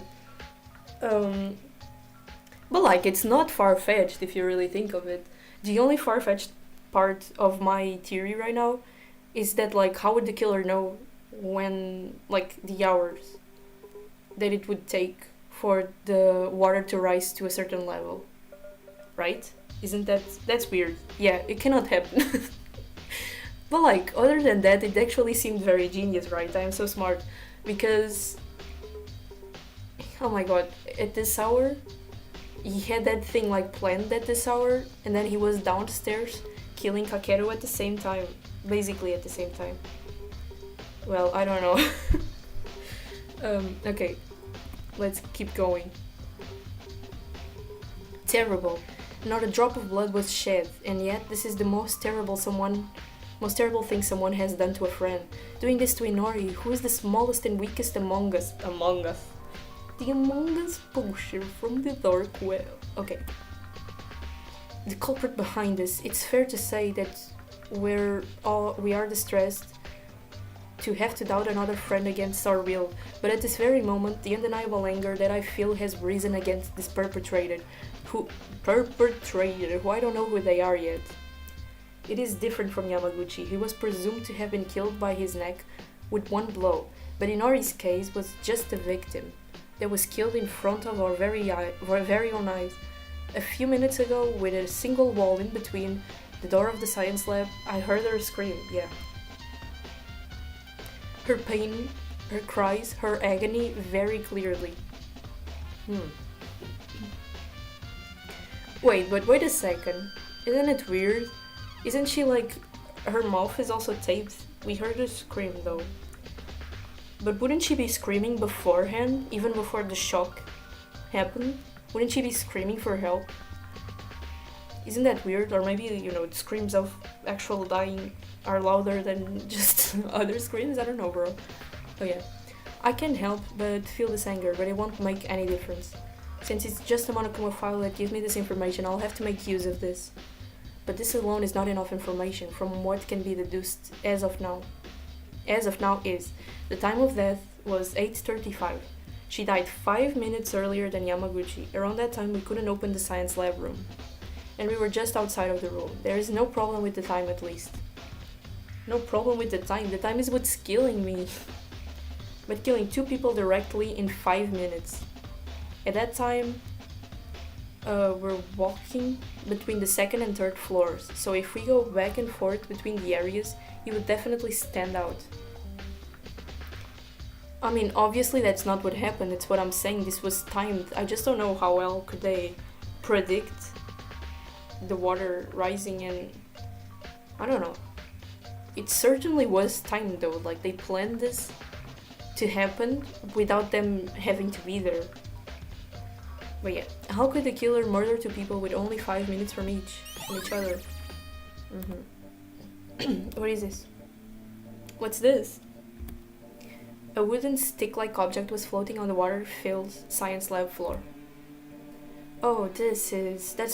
But like, it's not far-fetched if you really think of it. The only far-fetched part of my theory right now is that, like, how would the killer know when, like, the hours that it would take for the water to rise to a certain level, right? Isn't that's weird? Yeah, it cannot happen. But like, other than that, it actually seemed very genius, right? I am so smart because, oh my god, at this hour, he had that thing like planned at this hour, and then he was downstairs killing Kakeru at the same time, basically at the same time. Well, I don't know. Okay, let's keep going. Terrible. Not a drop of blood was shed, and yet this is the most terrible thing someone has done to a friend. Doing this to Inori, who is the smallest and weakest among us. The Among Us poster from the dark web. Okay. The culprit behind this. It's fair to say that we are distressed to have to doubt another friend against our will, but at this very moment, the undeniable anger that I feel has risen against this perpetrator, who I don't know who they are yet. It is different from Yamaguchi. He was presumed to have been killed by his neck with one blow, but Inori's case was just a victim that was killed in front of our very own eyes. A few minutes ago, with a single wall in between the door of the science lab, I heard her scream, yeah. Her pain, her cries, her agony very clearly. Wait a second. Isn't it weird? Isn't she like... her mouth is also taped? We heard her scream though. But wouldn't she be screaming beforehand, even before the shock happened? Wouldn't she be screaming for help? Isn't that weird? Or maybe, the screams of actual dying are louder than just other screams? I don't know, bro. Oh yeah. I can't help but feel this anger, but it won't make any difference. Since it's just a Monokuma file that gives me this information, I'll have to make use of this. But this alone is not enough information from what can be deduced as of now. As of now is, the time of death was 8:35. She died 5 minutes earlier than Yamaguchi. Around that time we couldn't open the science lab room. And we were just outside of the room. There is no problem with the time at least. No problem with the time is what's killing me. But killing 2 people directly in 5 minutes. At that time, we're walking between the 2nd and 3rd floors, so if we go back and forth between the areas, he would definitely stand out. I mean, obviously that's not what happened, it's what I'm saying, this was timed. I just don't know how well could they predict the water rising, and I don't know. It certainly was timed though, like they planned this to happen without them having to be there. But yeah, how could the killer murder 2 people with only 5 minutes from each other? What is this? What's this? A wooden stick-like object was floating on the water-filled science lab floor. Oh, that's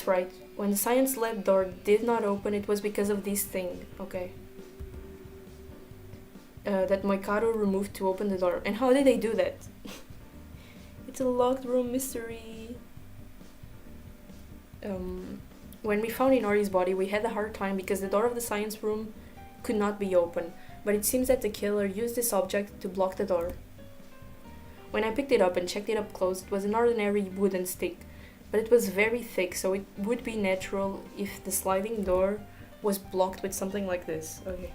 right. When the science lab door did not open, it was because of this thing. Okay. That Moikado removed to open the door. And how did they do that? It's a locked room mystery. When we found Inori's body, we had a hard time because the door of the science room could not be opened, but it seems that the killer used this object to block the door. When I picked it up and checked it up close, it was an ordinary wooden stick, but it was very thick, so it would be natural if the sliding door was blocked with something like this. Okay.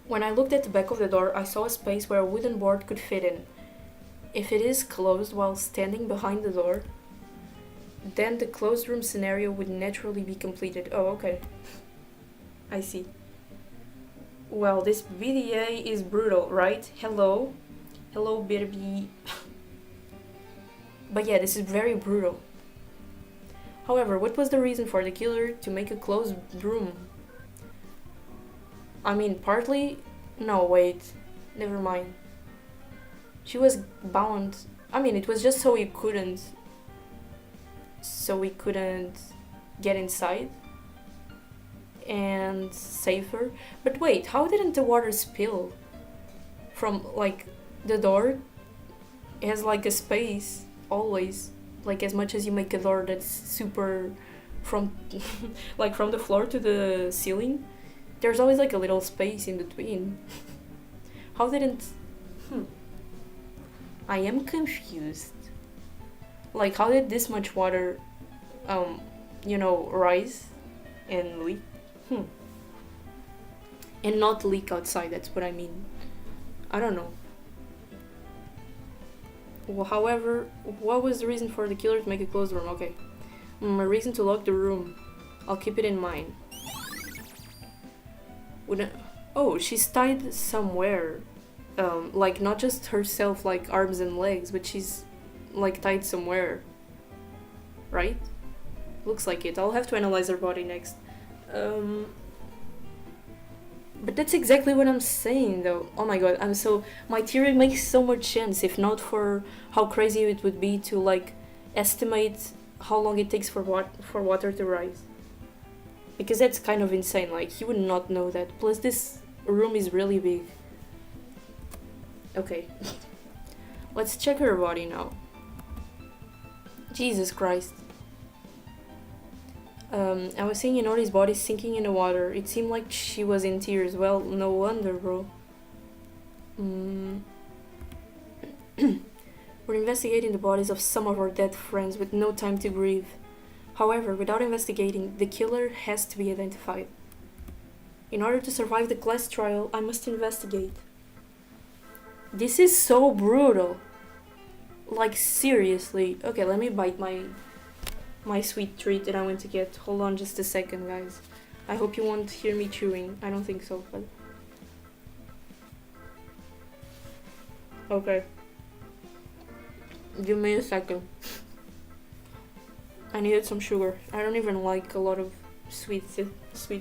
When I looked at the back of the door, I saw a space where a wooden board could fit in. If it is closed while standing behind the door, then the closed room scenario would naturally be completed. Oh, okay. I see. Well, this VDA is brutal, right? Hello, baby. But yeah, this is very brutal. However, what was the reason for the killer to make a closed room? I mean, partly... No, wait. Never mind. She was bound... I mean, it was just so we couldn't get inside and save her. But wait, how didn't the water spill? From, like, the door has, like, a space, always. Like, as much as you make a door that's super... from, like, from the floor to the ceiling, there's always, like, a little space in between. How didn't... I am confused. Like, how did this much water, rise and leak? And not leak outside, that's what I mean. I don't know. Well, however, what was the reason for the killer to make a closed room? Okay. A reason to lock the room. I'll keep it in mind. Oh, she's tied somewhere. Like, not just herself, like, arms and legs, but she's... like tied somewhere, right? Looks like it. I'll have to analyze her body next. But that's exactly what I'm saying though. Oh my god, my theory makes so much sense, if not for how crazy it would be to like estimate how long it takes for water to rise. Because that's kind of insane, like you would not know that. Plus this room is really big. Okay. Let's check her body now. Jesus Christ. I was seeing Inori's body sinking in the water. It seemed like she was in tears. Well, no wonder, bro. We're investigating the bodies of some of our dead friends with no time to grieve. However, without investigating, the killer has to be identified. In order to survive the class trial, I must investigate. This is so brutal. Like, seriously. Okay, let me bite my sweet treat that I went to get. Hold on just a second, guys. I hope you won't hear me chewing. I don't think so, but... Okay. Give me a second. I needed some sugar. I don't even like a lot of sweet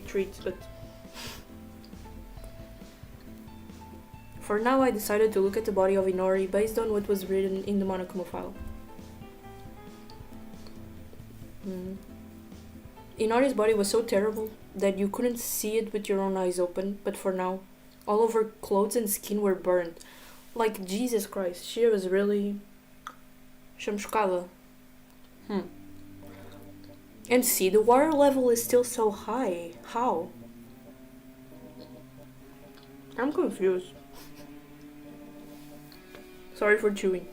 treats, but... For now, I decided to look at the body of Inori based on what was written in the Monokuma file. Inori's body was so terrible that you couldn't see it with your own eyes open, but for now, all of her clothes and skin were burned. Like, Jesus Christ, she was really... chamuscada. And see, the water level is still so high. How? I'm confused. Sorry for chewing.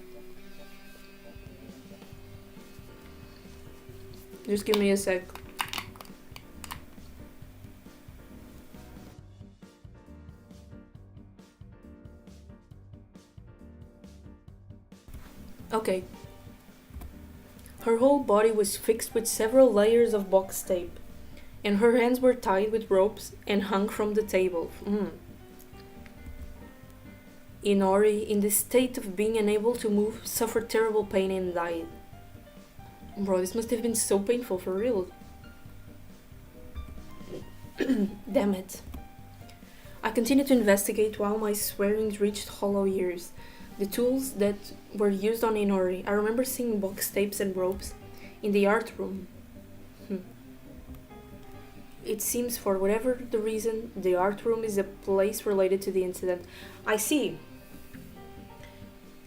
Just give me a sec. Okay. Her whole body was fixed with several layers of box tape, and her hands were tied with ropes and hung from the table. Inori, in the state of being unable to move, suffered terrible pain and died. Bro, this must have been so painful, for real. Damn it. I continued to investigate while my swearings reached hollow ears. The tools that were used on Inori. I remember seeing box tapes and ropes in the art room. It seems, for whatever the reason, the art room is a place related to the incident. I see.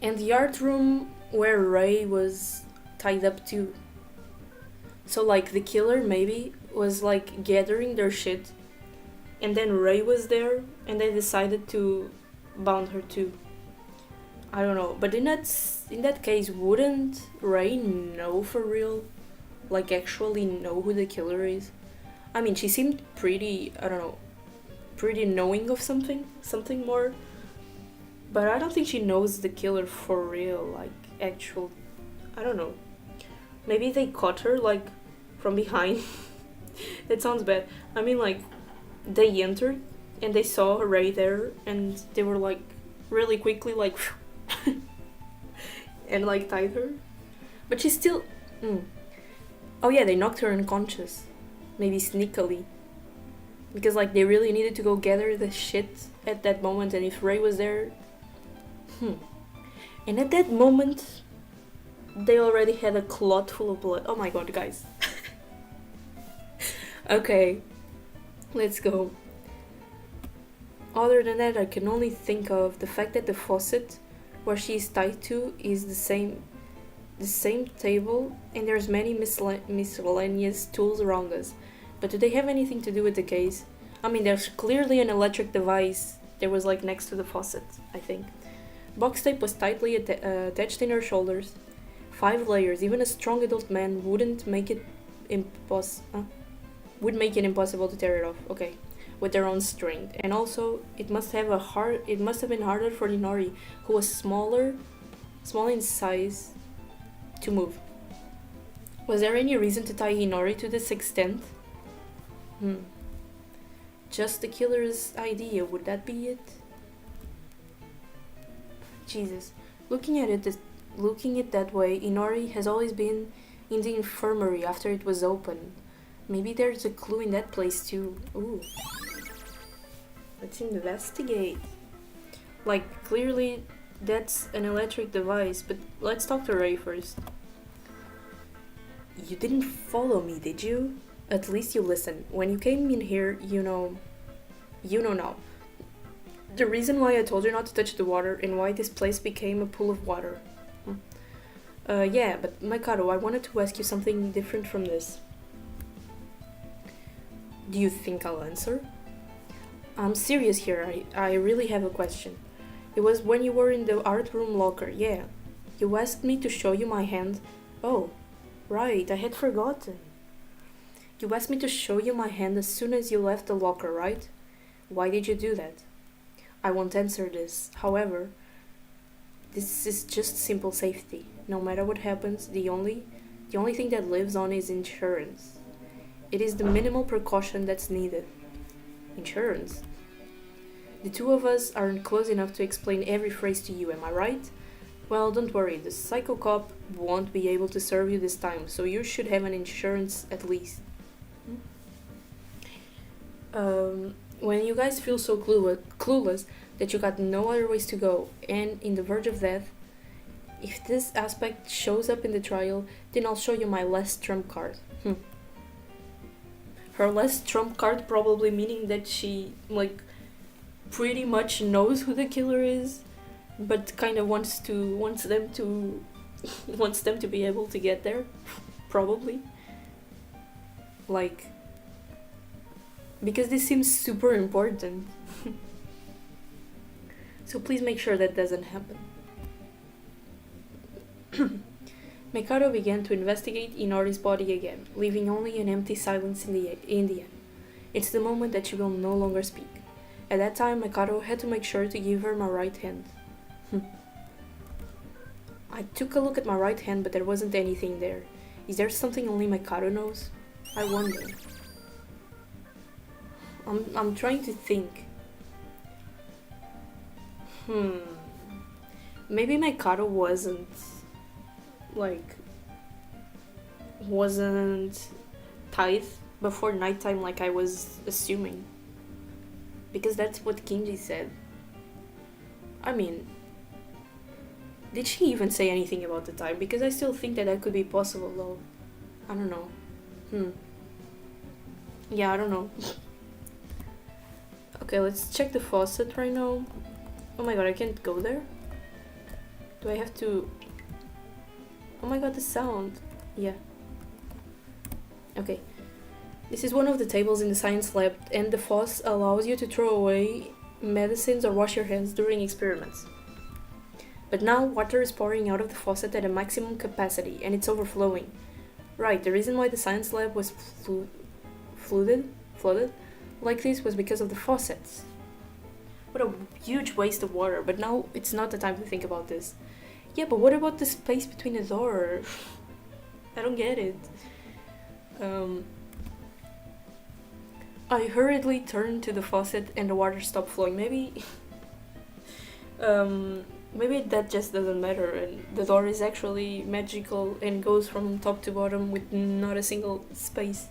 And the art room where Ray was tied up too. So like the killer maybe was like gathering their shit, and then Ray was there and they decided to bound her too. I don't know, but in that case, wouldn't Ray know for real? Like actually know who the killer is? I mean, she seemed pretty, I don't know, pretty knowing of something more. But I don't think she knows the killer for real, like actual, I don't know. Maybe they caught her like from behind. That sounds bad. I mean, like they entered and they saw Ray there and they were like really quickly like and like tied her. But she's still Oh yeah, they knocked her unconscious. Maybe sneakily. Because like they really needed to go gather the shit at that moment, and if Ray was there... And at that moment, they already had a clot full of blood. Oh my god, guys. Okay, let's go. Other than that, I can only think of the fact that the faucet where she is tied to is the same table, and there's many miscellaneous tools around us. But do they have anything to do with the case? I mean, there's clearly an electric device that was like next to the faucet, I think. Box tape was tightly attached in her shoulders. 5 layers. Even a strong adult man would make it impossible to tear it off. Okay, with their own strength. And also, it must have been harder for Inori, who was small in size, to move. Was there any reason to tie Inori to this extent? Just the killer's idea. Would that be it? Jesus. Looking at it that way, Inori has always been in the infirmary after it was open. Maybe there's a clue in that place too. Ooh. Let's investigate. Like, clearly that's an electric device, but let's talk to Ray first. You didn't follow me, did you? At least you listened. When you came in here, you know now. The reason why I told you not to touch the water and why this place became a pool of water. Yeah, but Mikado, I wanted to ask you something different from this. Do you think I'll answer? I'm serious here, I really have a question. It was when you were in the art room locker, yeah. You asked me to show you my hand. Oh, right, I had forgotten. You asked me to show you my hand as soon as you left the locker, right? Why did you do that? I won't answer this. However, this is just simple safety. No matter what happens, the only thing that lives on is insurance. It is the minimal precaution that's needed. Insurance? The two of us aren't close enough to explain every phrase to you, am I right? Well, don't worry, the psycho cop won't be able to serve you this time, so you should have an insurance at least. When you guys feel so clueless that you got no other ways to go and in the verge of death, if this aspect shows up in the trial, then I'll show you my last trump card. Her last trump card probably meaning that she, like, pretty much knows who the killer is, but kind of wants them to be able to get there, probably. Like, because this seems super important. So please make sure that doesn't happen. Mikado began to investigate Inori's body again, leaving only an empty silence in the end. It's the moment that she will no longer speak. At that time, Mikado had to make sure to give her my right hand. I took a look at my right hand, but there wasn't anything there. Is there something only Mikado knows? I wonder. I'm trying to think. Maybe Mikado wasn't tight before nighttime like I was assuming. Because that's what Kinji said. I mean, did she even say anything about the time? Because I still think that could be possible though. I don't know. Yeah, I don't know. Okay, let's check the faucet right now. Oh my god, I can't go there? Do I have to... Oh my god, the sound. Yeah. Okay. This is one of the tables in the science lab, and the faucet allows you to throw away medicines or wash your hands during experiments. But now water is pouring out of the faucet at a maximum capacity, and it's overflowing. Right, the reason why the science lab was flooded like this was because of the faucets. What a huge waste of water, but now it's not the time to think about this. Yeah, but what about the space between the door? I don't get it. I hurriedly turned to the faucet and the water stopped flowing. Maybe that just doesn't matter and the door is actually magical and goes from top to bottom with not a single space.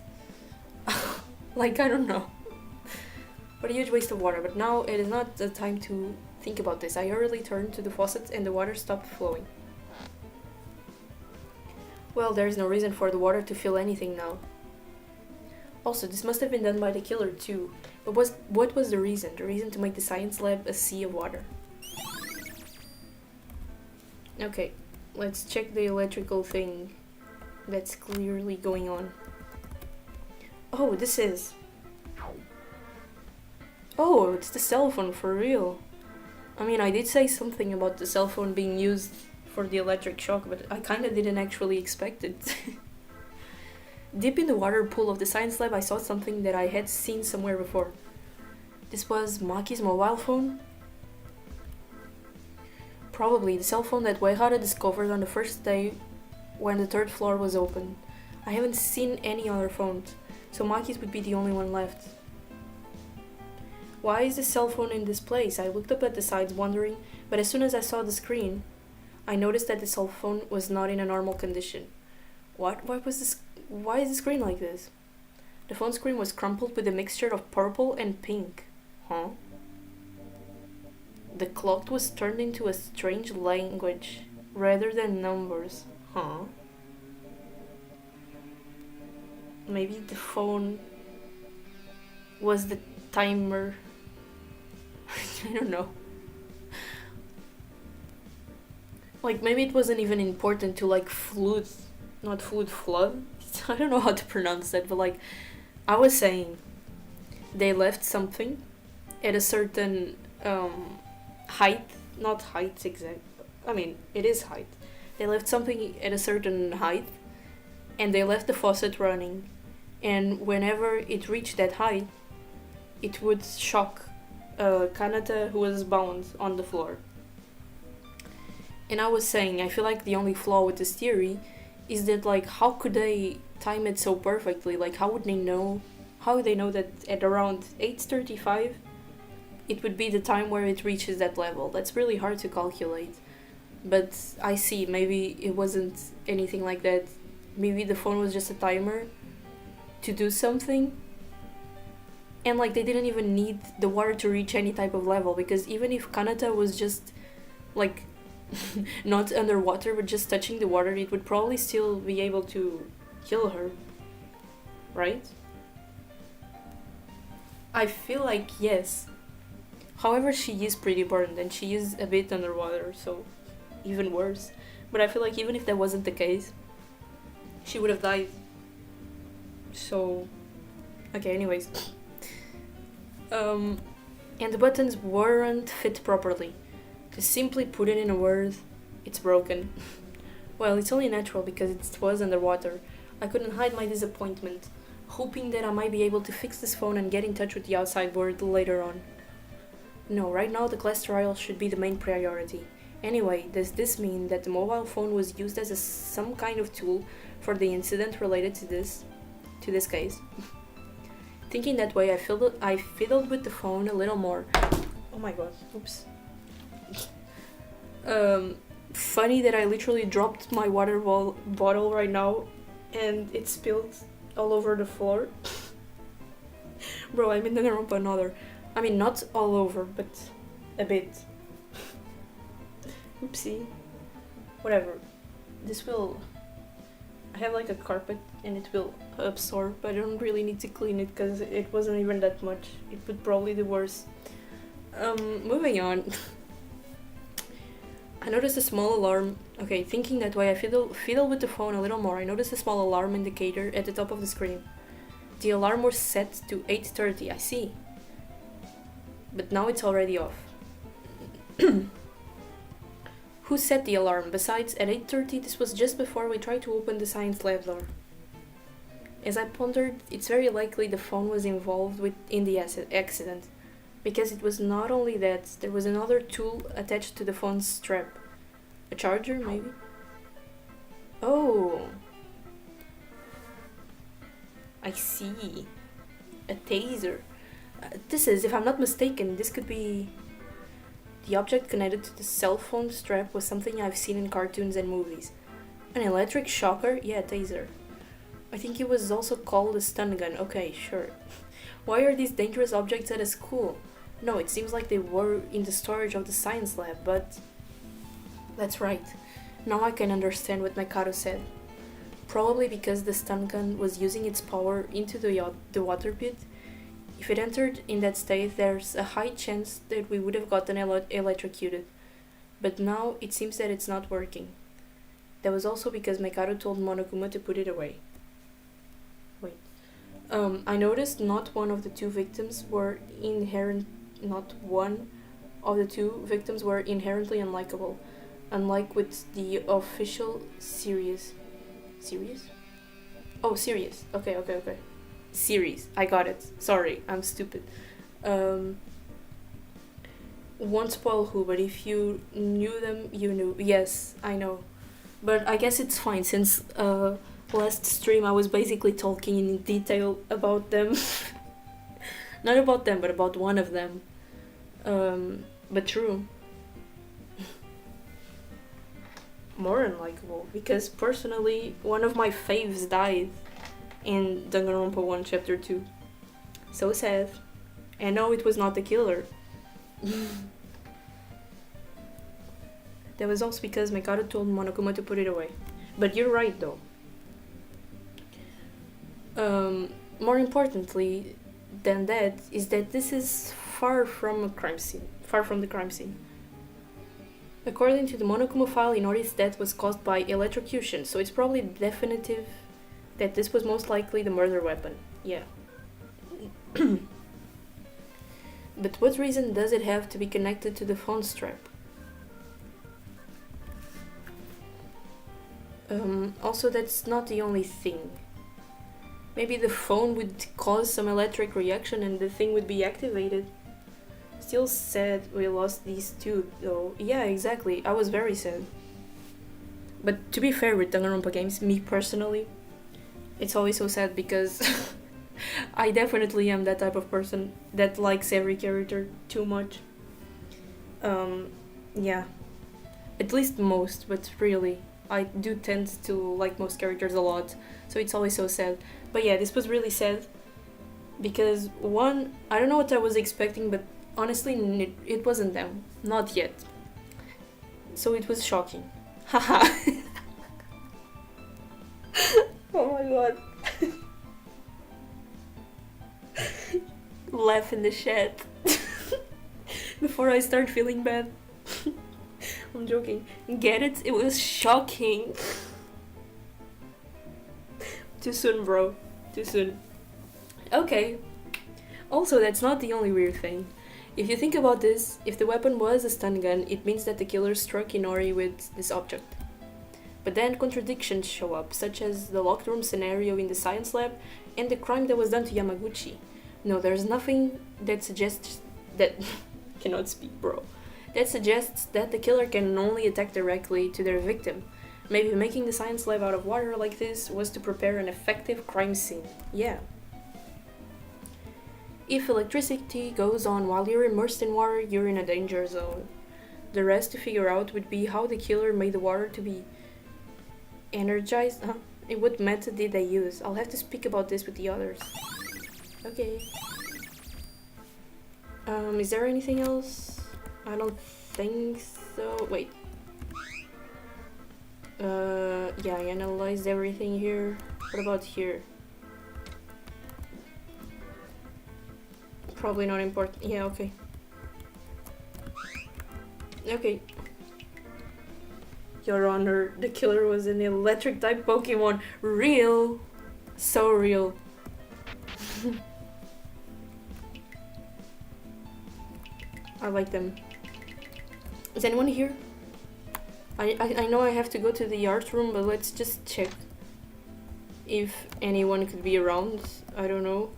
Like, I don't know. What a huge waste of water, but now it is not the time to think about this. I hurriedly turned to the faucet and the water stopped flowing. Well, there is no reason for the water to fill anything now. Also, this must have been done by the killer too. But what was the reason? The reason to make the science lab a sea of water. Okay, let's check the electrical thing that's clearly going on. Oh, this is... Oh, it's the cell phone for real. I mean, I did say something about the cell phone being used for the electric shock, but I kinda didn't actually expect it. Deep in the water pool of the science lab, I saw something that I had seen somewhere before. This was Maki's mobile phone? Probably the cell phone that YEAHHH discovered on the first day when the third floor was open. I haven't seen any other phones, so Maki's would be the only one left. Why is the cell phone in this place? I looked up at the sides wondering, but as soon as I saw the screen, I noticed that the cell phone was not in a normal condition. What? Why is the screen like this? The phone screen was crumpled with a mixture of purple and pink. Huh? The clock was turned into a strange language rather than numbers. Huh? Maybe the phone was the timer. I don't know. Like, maybe it wasn't even important to, like, flood. I don't know how to pronounce that, but, like, I was saying they left something at a certain height. Not height exact. I mean, it is height. They left something at a certain height, and they left the faucet running. And whenever it reached that height, it would shock Kanata, who was bound on the floor. And I was saying, I feel like the only flaw with this theory is that, like, how could they time it so perfectly? Like, how would they know? How would they know that at around 8:35, it would be the time where it reaches that level? That's really hard to calculate. But I see, maybe it wasn't anything like that. Maybe the phone was just a timer to do something. And, like, they didn't even need the water to reach any type of level, because even if Kanata was just, like, not underwater but just touching the water, it would probably still be able to kill her, right? I feel like yes. However, she is pretty burned and she is a bit underwater, so even worse. But I feel like even if that wasn't the case, she would have died. So, okay, anyways. And the buttons weren't fit properly. To simply put it in a word, it's broken. Well, it's only natural because it was underwater. I couldn't hide my disappointment, hoping that I might be able to fix this phone and get in touch with the outside world later on. No, right now the class trial should be the main priority. Anyway, does this mean that the mobile phone was used as some kind of tool for the incident related to this case? Thinking that way, I fiddled with the phone a little more. Oh my god, oops. Funny that I literally dropped my water bottle right now and it spilled all over the floor. Bro, I'm in danganronpa another. I mean, not all over, but a bit. Oopsie. Whatever. This will... I have like a carpet and it will absorb, but I don't really need to clean it because it wasn't even that much. It would probably do worse. Moving on. I noticed a small alarm. Okay, thinking that way, I fiddle with the phone a little more. I noticed a small alarm indicator at the top of the screen. The alarm was set to 8:30, I see. But now it's already off. Who set the alarm? Besides, at 8:30, this was just before we tried to open the science lab door. As I pondered, it's very likely the phone was involved in the accident. Because it was not only that, there was another tool attached to the phone's strap. A charger, maybe? Oh. I see. A taser. This is, if I'm not mistaken, this could be... The object connected to the cell phone strap was something I've seen in cartoons and movies. An electric shocker? Yeah, a taser. I think it was also called a stun gun. Okay, sure. Why are these dangerous objects at a school? No, it seems like they were in the storage of the science lab, but... That's right. Now I can understand what Mikado said. Probably because the stun gun was using its power into the water pit. If it entered in that state, there's a high chance that we would have gotten electrocuted. But now it seems that it's not working. That was also because Mikado told Monokuma to put it away. Wait. I noticed not one of the two victims were inherently unlikable, unlike with the official Sirius. Oh, Sirius. Okay. Series. I got it. Sorry, I'm stupid. Won't spoil who, but if you knew them, you knew. Yes, I know. But I guess it's fine since last stream I was basically talking in detail about them. Not about them, but about one of them. But true. More unlikable, because personally, one of my faves died in Danganronpa 1 Chapter 2. So sad. And no, it was not the killer. That was also because Mikado told Monokuma to put it away. But you're right, though. More importantly than that is that this is far from a crime scene. far from the crime scene. According to the Monokuma file, Inori's death was caused by electrocution, so it's probably definitive that this was most likely the murder weapon. Yeah. But what reason does it have to be connected to the phone strap? Also, that's not the only thing. Maybe the phone would cause some electric reaction and the thing would be activated. Still sad we lost these two, though. Yeah, exactly. I was very sad. But to be fair with danganronpa games, me personally, it's always so sad because I definitely am that type of person that likes every character too much. Yeah. At least most, but really, I do tend to like most characters a lot, so it's always so sad. But yeah, this was really sad because one, I don't know what I was expecting, but honestly, it wasn't them. Not yet. So it was shocking. Haha. Oh my god. Laugh in the chat. Before I start feeling bad. I'm joking. Get it? It was shocking. Too soon, bro. Too soon. Okay. Also, that's not the only weird thing. If you think about this, if the weapon was a stun gun, it means that the killer struck Inori with this object. But then contradictions show up, such as the locked room scenario in the science lab and the crime that was done to Yamaguchi. No, there's nothing that suggests that... cannot speak, bro. That suggests that the killer can only attack directly to their victim. Maybe making the science lab out of water like this was to prepare an effective crime scene. Yeah. If electricity goes on while you're immersed in water, you're in a danger zone. The rest to figure out would be how the killer made the water to be energized. And what method did they use? I'll have to speak about this with the others. Okay. Is there anything else? I don't think so. Wait. Yeah, I analyzed everything here. What about here? Probably not important. Yeah, okay. Okay. Your Honor, the killer was an electric type Pokemon. Real. So real. I like them. Is anyone here? I know I have to go to the art room, but let's just check if anyone could be around. I don't know.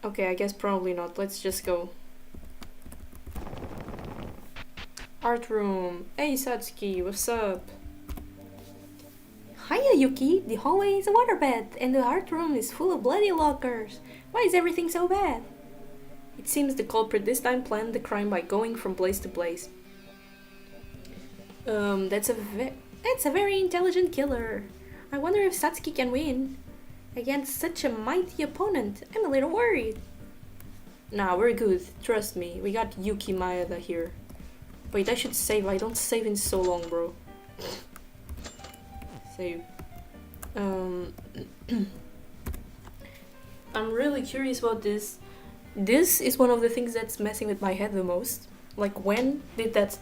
Okay, I guess probably not. Let's just go. Art room. Hey Satsuki, what's up? Hiya Yuki, the hallway is a waterbed and the art room is full of bloody lockers. Why is everything so bad? It seems the culprit this time planned the crime by going from place to place. That's a very intelligent killer. I wonder if Satsuki can win. Against such a mighty opponent, I'm a little worried. Nah, we're good. Trust me, we got Yuki Maeda here. Wait, I should save. I don't save in so long, bro. Save. I'm really curious about this. This is one of the things that's messing with my head the most. Like, when did that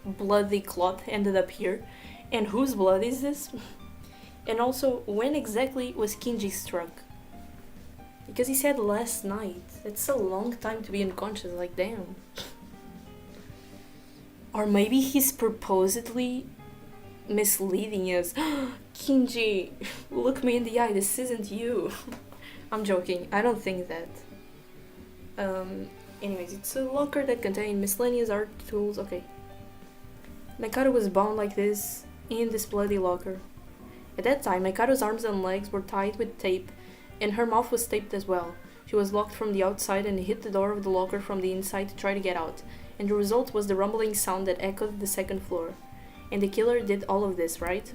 bloody cloth ended up here? And whose blood is this? And also, when exactly was Kinji struck? Because he said last night. That's a long time to be unconscious, like damn. Or maybe he's purposely misleading us. Kinji, look me in the eye, this isn't you. I'm joking, I don't think that. Anyways, it's a locker that contained miscellaneous art tools. Okay. Mikado was bound like this in this bloody locker. At that time, Mikado's arms and legs were tied with tape, and her mouth was taped as well. She was locked from the outside and hit the door of the locker from the inside to try to get out, and the result was the rumbling sound that echoed the second floor. And the killer did all of this, right?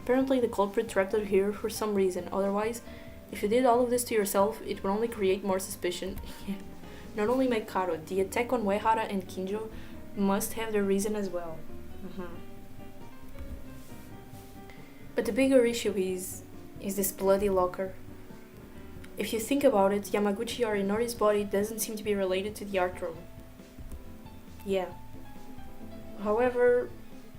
Apparently the culprit trapped her here for some reason, otherwise, if you did all of this to yourself, it would only create more suspicion. Not only Mikado, the attack on Uehara and Kinjo must have their reason as well. But the bigger issue is this bloody locker. If you think about it, Yamaguchi Arinori's body doesn't seem to be related to the art room. Yeah. However,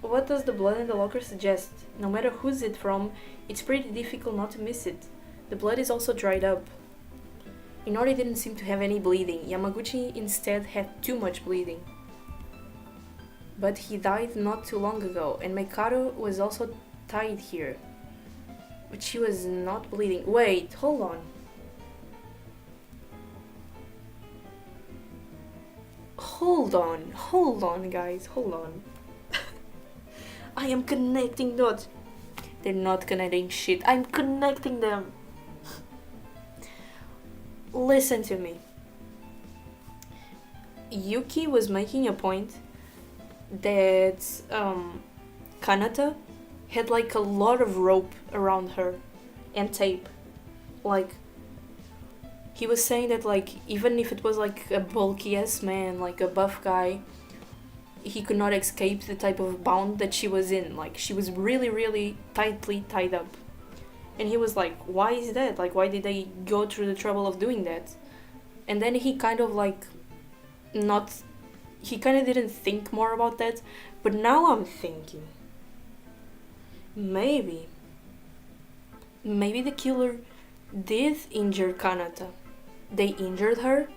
what does the blood in the locker suggest? No matter who's it from, it's pretty difficult not to miss it. The blood is also dried up. Inori didn't seem to have any bleeding. Yamaguchi instead had too much bleeding. But he died not too long ago, and Mikado was also tied here. But she was not bleeding. Wait, hold on. Hold on, guys, hold on. I am connecting dots. They're not connecting shit. I'm connecting them. Listen to me. Yuki was making a point that Kanata had like a lot of rope around her and tape. Like, he was saying that like even if it was like a bulky ass man, like a buff guy, he could not escape the type of bound that she was in. Like, she was really, really tightly tied up. And he was like, why is that? Like, why did they go through the trouble of doing that? And then he kind of like he kind of didn't think more about that. But now I'm thinking, maybe the killer did injure Kanata. They injured her,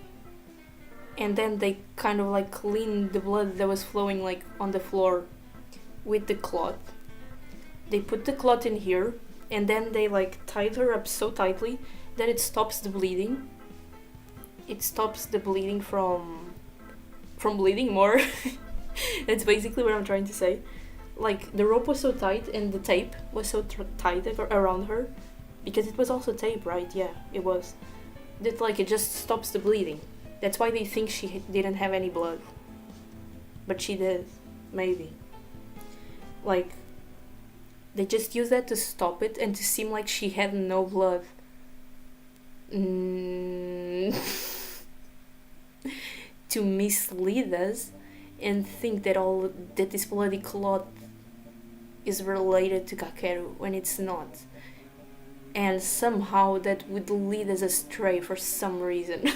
and then they kind of like cleaned the blood that was flowing like on the floor with the cloth. They put the cloth in here, and then they like tied her up so tightly that it stops the bleeding. It stops the bleeding from bleeding more. That's basically what I'm trying to say. Like, the rope was so tight and the tape was so tight around her, because it was also tape, right? Yeah, it was. That like it just stops the bleeding. That's why they think she didn't have any blood. But she did, maybe. Like, they just used that to stop it and to seem like she had no blood. To mislead us and think that this bloody cloth is related to Kakeru when it's not. And somehow that would lead us astray for some reason.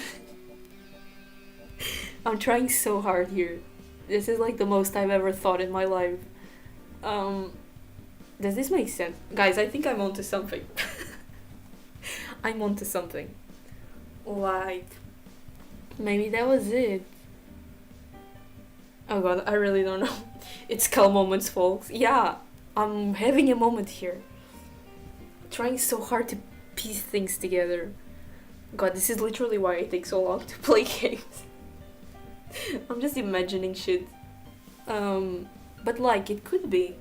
I'm trying so hard here. This is like the most I've ever thought in my life. Does this make sense? Guys, I think I'm onto something. I'm onto something. Like, maybe that was it. Oh god, I really don't know. It's Cal moments, folks. Yeah, I'm having a moment here. Trying so hard to piece things together. God, this is literally why it takes so long to play games. I'm just imagining shit. But like, it could be.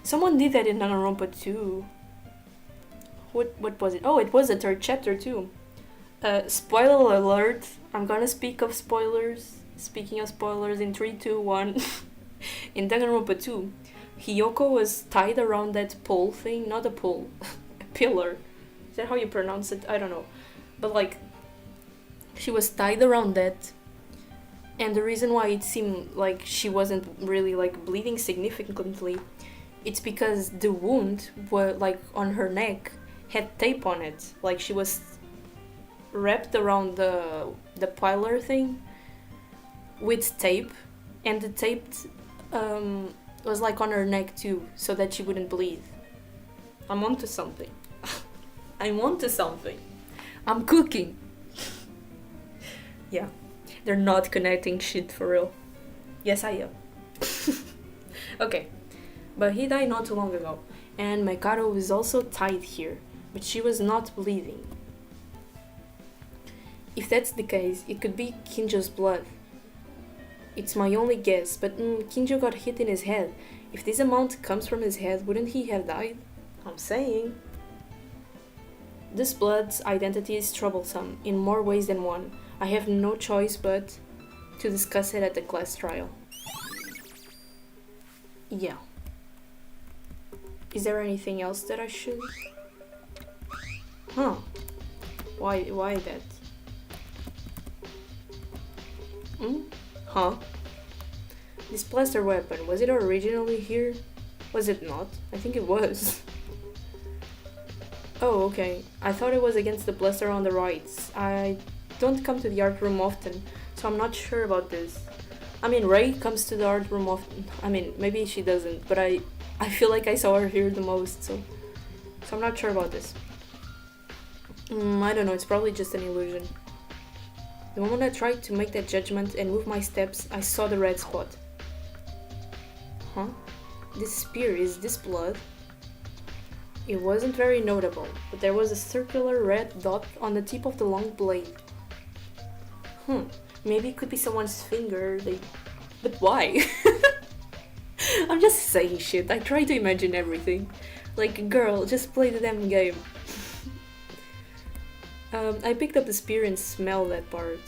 Someone did that in Danganronpa too. What was it? Oh, it was the third chapter too. Spoiler alert. I'm gonna speak of spoilers. Speaking of spoilers in 3, 2, 1. In Danganronpa 2, Hiyoko was tied around that pole thing. Not a pole. A pillar. Is that how you pronounce it? I don't know. But like, she was tied around that. And the reason why it seemed like she wasn't really like bleeding significantly, it's because the wound like on her neck had tape on it. Like, she was wrapped around the pilar thing with tape, and the tape was like on her neck too, so that she wouldn't bleed. I'm onto something. I'm onto something. I'm cooking. Yeah, they're not connecting shit for real. Yes, I am. Okay, but he died not too long ago, and Mikado was also tied here, but she was not bleeding. If that's the case, it could be Kinjo's blood. It's my only guess, but Kinjo got hit in his head. If this amount comes from his head, wouldn't he have died? I'm saying. This blood's identity is troublesome, in more ways than one. I have no choice but to discuss it at the class trial. Yeah. Is there anything else that I should? Huh. Why that? Huh? This blaster weapon, was it originally here? Was it not? I think it was. Oh, okay. I thought it was against the blister on the right. I don't come to the art room often, so I'm not sure about this. I mean, Ray comes to the art room often. I mean, maybe she doesn't, but I feel like I saw her here the most, so I'm not sure about this. I don't know, it's probably just an illusion. The moment I tried to make that judgment and move my steps, I saw the red spot. Huh? This spear, is this blood? It wasn't very notable, but there was a circular red dot on the tip of the long blade. Maybe it could be someone's finger, but why? I'm just saying shit, I try to imagine everything. Like, girl, just play the damn game. I picked up the spear and smelled that part.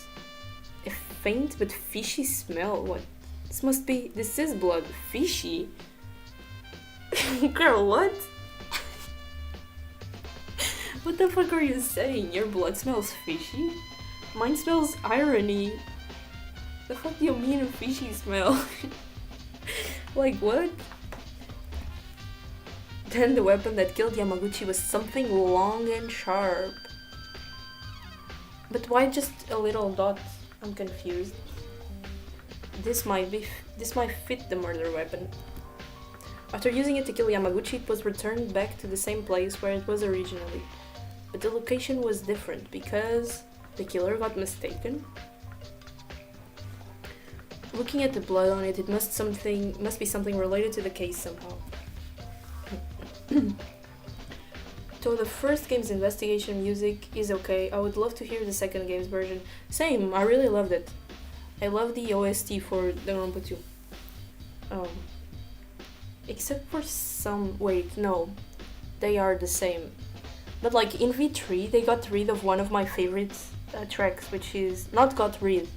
A faint but fishy smell, what? This is blood, fishy? Girl, what? What the fuck are you saying? Your blood smells fishy? Mine smells irony. The fuck do you mean a fishy smell? Like what? Then the weapon that killed Yamaguchi was something long and sharp. But why just a little dot? I'm confused. This might fit the murder weapon. After using it to kill Yamaguchi, it was returned back to the same place where it was originally. But the location was different because the killer got mistaken. Looking at the blood on it, it must be something related to the case somehow. So the first game's investigation music is okay. I would love to hear the second game's version. Same, I really loved it. I love the OST for Danganronpa 2. Except for no, they are the same. But like in V3, they got rid of one of my favorite tracks, which is not got rid.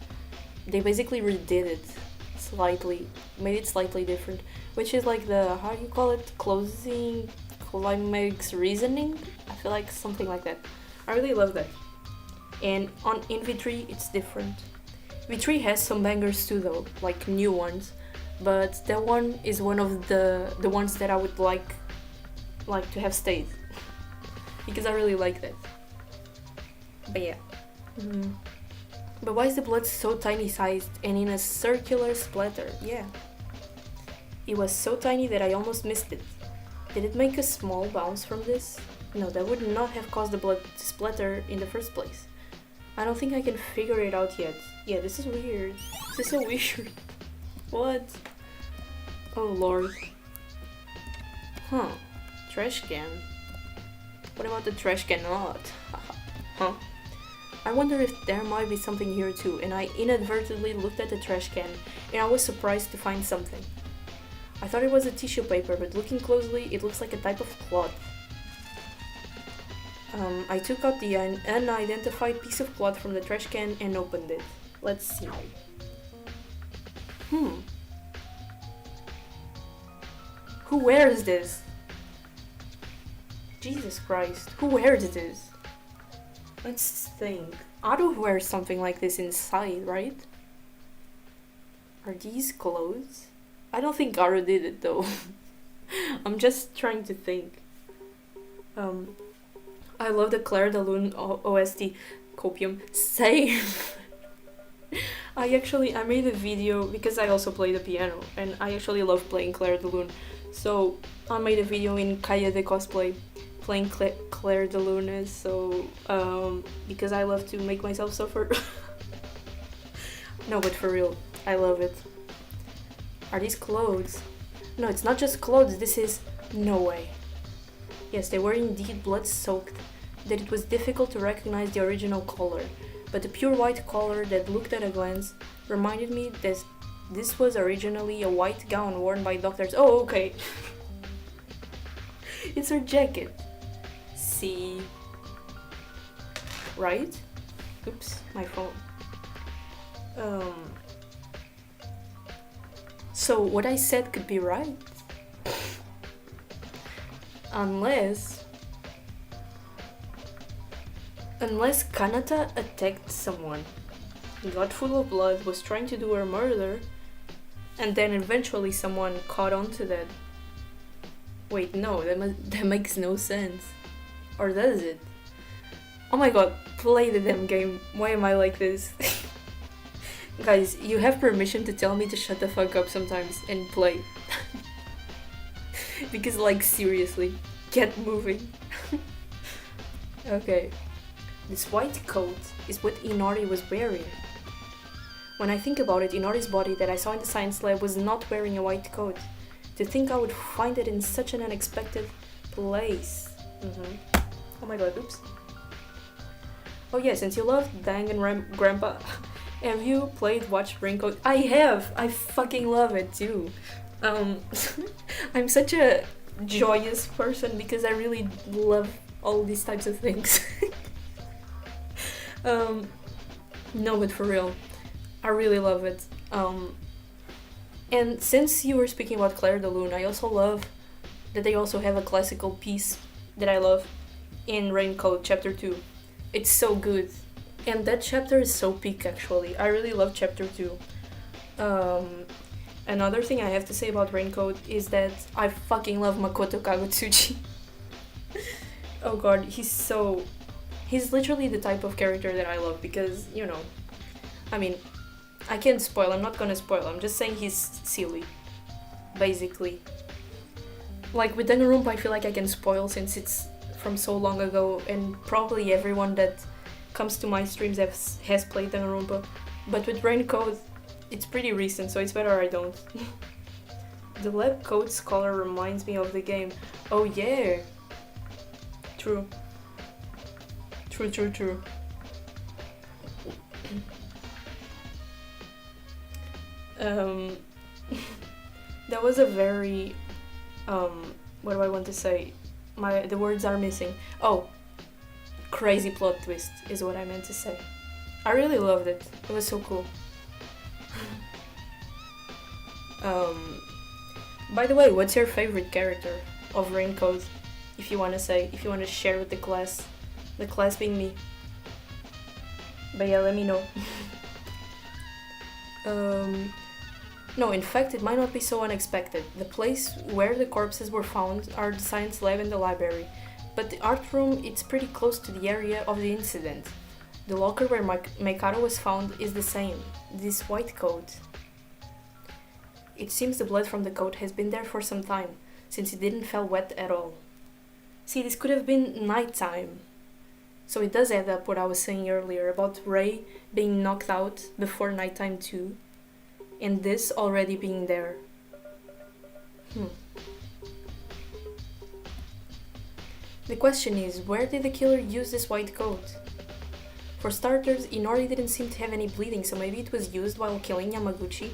They basically redid it slightly, made it slightly different, which is like the, how do you call it, closing climax reasoning? I feel like something like that. I really love that. And in V3 it's different. V3 has some bangers too though, like new ones, but that one is one of the ones that I would like to have stayed. Because I really like that. But yeah. But why is the blood so tiny sized and in a circular splatter? Yeah. It was so tiny that I almost missed it. Did it make a small bounce from this? No, that would not have caused the blood to splatter in the first place. I don't think I can figure it out yet. Yeah, this is weird. This is so weird. What? Oh lord. Trash can. What about the trash can not? Huh? I wonder if there might be something here too, and I inadvertently looked at the trash can, and I was surprised to find something. I thought it was a tissue paper, but looking closely, it looks like a type of cloth. I took out the unidentified piece of cloth from the trash can and opened it. Let's see. Who wears this? Jesus Christ, who wears this? Let's think. Ado wears something like this inside, right? Are these clothes? I don't think Aro did it though. I'm just trying to think. I love the Claire de Lune OST Copium. Same! I made a video because I also play the piano and I actually love playing Claire de Lune. So I made a video in Kaya de Cosplay playing Claire de Lune, so because I love to make myself suffer. No, but for real, I love it. Are these clothes? No, it's not just clothes, this is... no way. Yes, they were indeed blood-soaked, that it was difficult to recognize the original color, but the pure white color that looked at a glance reminded me that this was originally a white gown worn by doctors. Oh, okay. It's her jacket. See? Right? Oops, my phone. So what I said could be right. Unless Kanata attacked someone, got full of blood, was trying to do her murder, and then eventually someone caught on to that. Wait, no, that makes no sense. Or does it? Oh my god, play the damn game. Why am I like this? Guys, you have permission to tell me to shut the fuck up sometimes and play. Because, like, seriously, get moving. Okay. This white coat is what Inori was wearing. When I think about it, Inori's body that I saw in the science lab was not wearing a white coat. To think I would find it in such an unexpected place. Oh my god, oops. Oh yeah, since you love danganronpa, have you watched Raincoat? I have! I fucking love it too. I'm such a joyous person because I really love all these types of things. No, but for real, I really love it. And since you were speaking about Claire de Lune, I also love that they also have a classical piece that I love in Raincoat Chapter 2. It's so good. And that chapter is so peak, actually. I really love Chapter 2. Another thing I have to say about Raincoat is that I fucking love Makoto Kagutsuchi. Oh god, he's literally the type of character that I love because, you know, I mean, I can't spoil, I'm not gonna spoil, I'm just saying he's silly, basically. Like, with Danganronpa I feel like I can spoil since it's from so long ago and probably everyone that comes to my streams has played Danganronpa. But with Raincoat, it's pretty recent, so it's better I don't. The lab coat's color reminds me of the game. Oh yeah! True. True. That was a very, what do I want to say? The words are missing. Oh, crazy plot twist is what I meant to say. I really loved it. It was so cool. By the way, what's your favorite character of Raincoat? If you want to share with the class being me. But yeah, let me know. No, in fact, it might not be so unexpected. The place where the corpses were found are the science lab and the library, but the art room, it's pretty close to the area of the incident. The locker where Mikado was found is the same, this white coat. It seems the blood from the coat has been there for some time, since it didn't feel wet at all. See, this could have been nighttime. So it does add up what I was saying earlier about Ray being knocked out before nighttime too. And this already being there. The question is, where did the killer use this white coat? For starters, Inori didn't seem to have any bleeding, so maybe it was used while killing Yamaguchi.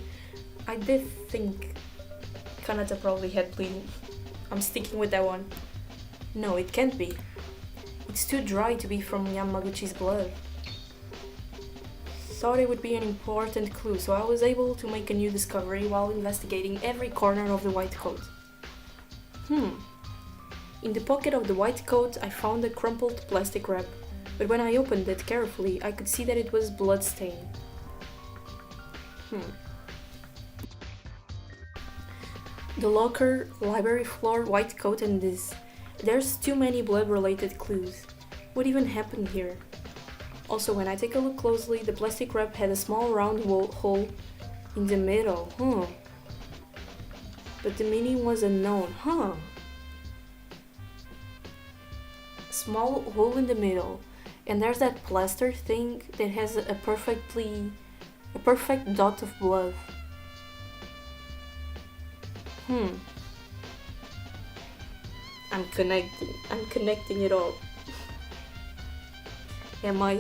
I did think Kanata probably had bleeding. I'm sticking with that one. No, it can't be. It's too dry to be from Yamaguchi's blood. Thought it would be an important clue, so I was able to make a new discovery while investigating every corner of the white coat. In the pocket of the white coat, I found a crumpled plastic wrap, but when I opened it carefully, I could see that it was bloodstained. The locker, library floor, white coat, and this. There's too many blood-related clues. What even happened here? Also, when I take a look closely, the plastic wrap had a small round hole in the middle, But the meaning was unknown, Small hole in the middle, and there's that plaster thing that has a perfect dot of blood. I'm connecting it all. Am I?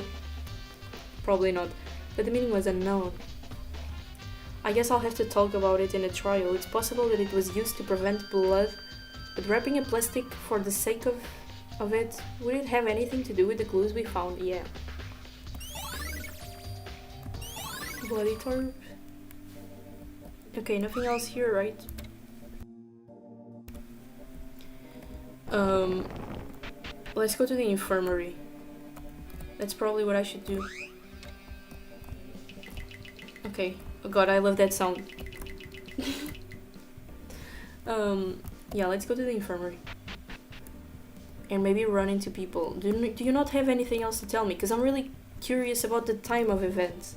Probably not, but the meaning was unknown. I guess I'll have to talk about it in a trial. It's possible that it was used to prevent blood, but wrapping a plastic for the sake of it, would it have anything to do with the clues we found? Yeah. Bloody torp. Okay, nothing else here, right? Let's go to the infirmary. That's probably what I should do. Okay. Oh god, I love that sound. Yeah, let's go to the infirmary. and maybe run into people. Do you not have anything else to tell me? Because I'm really curious about the time of events.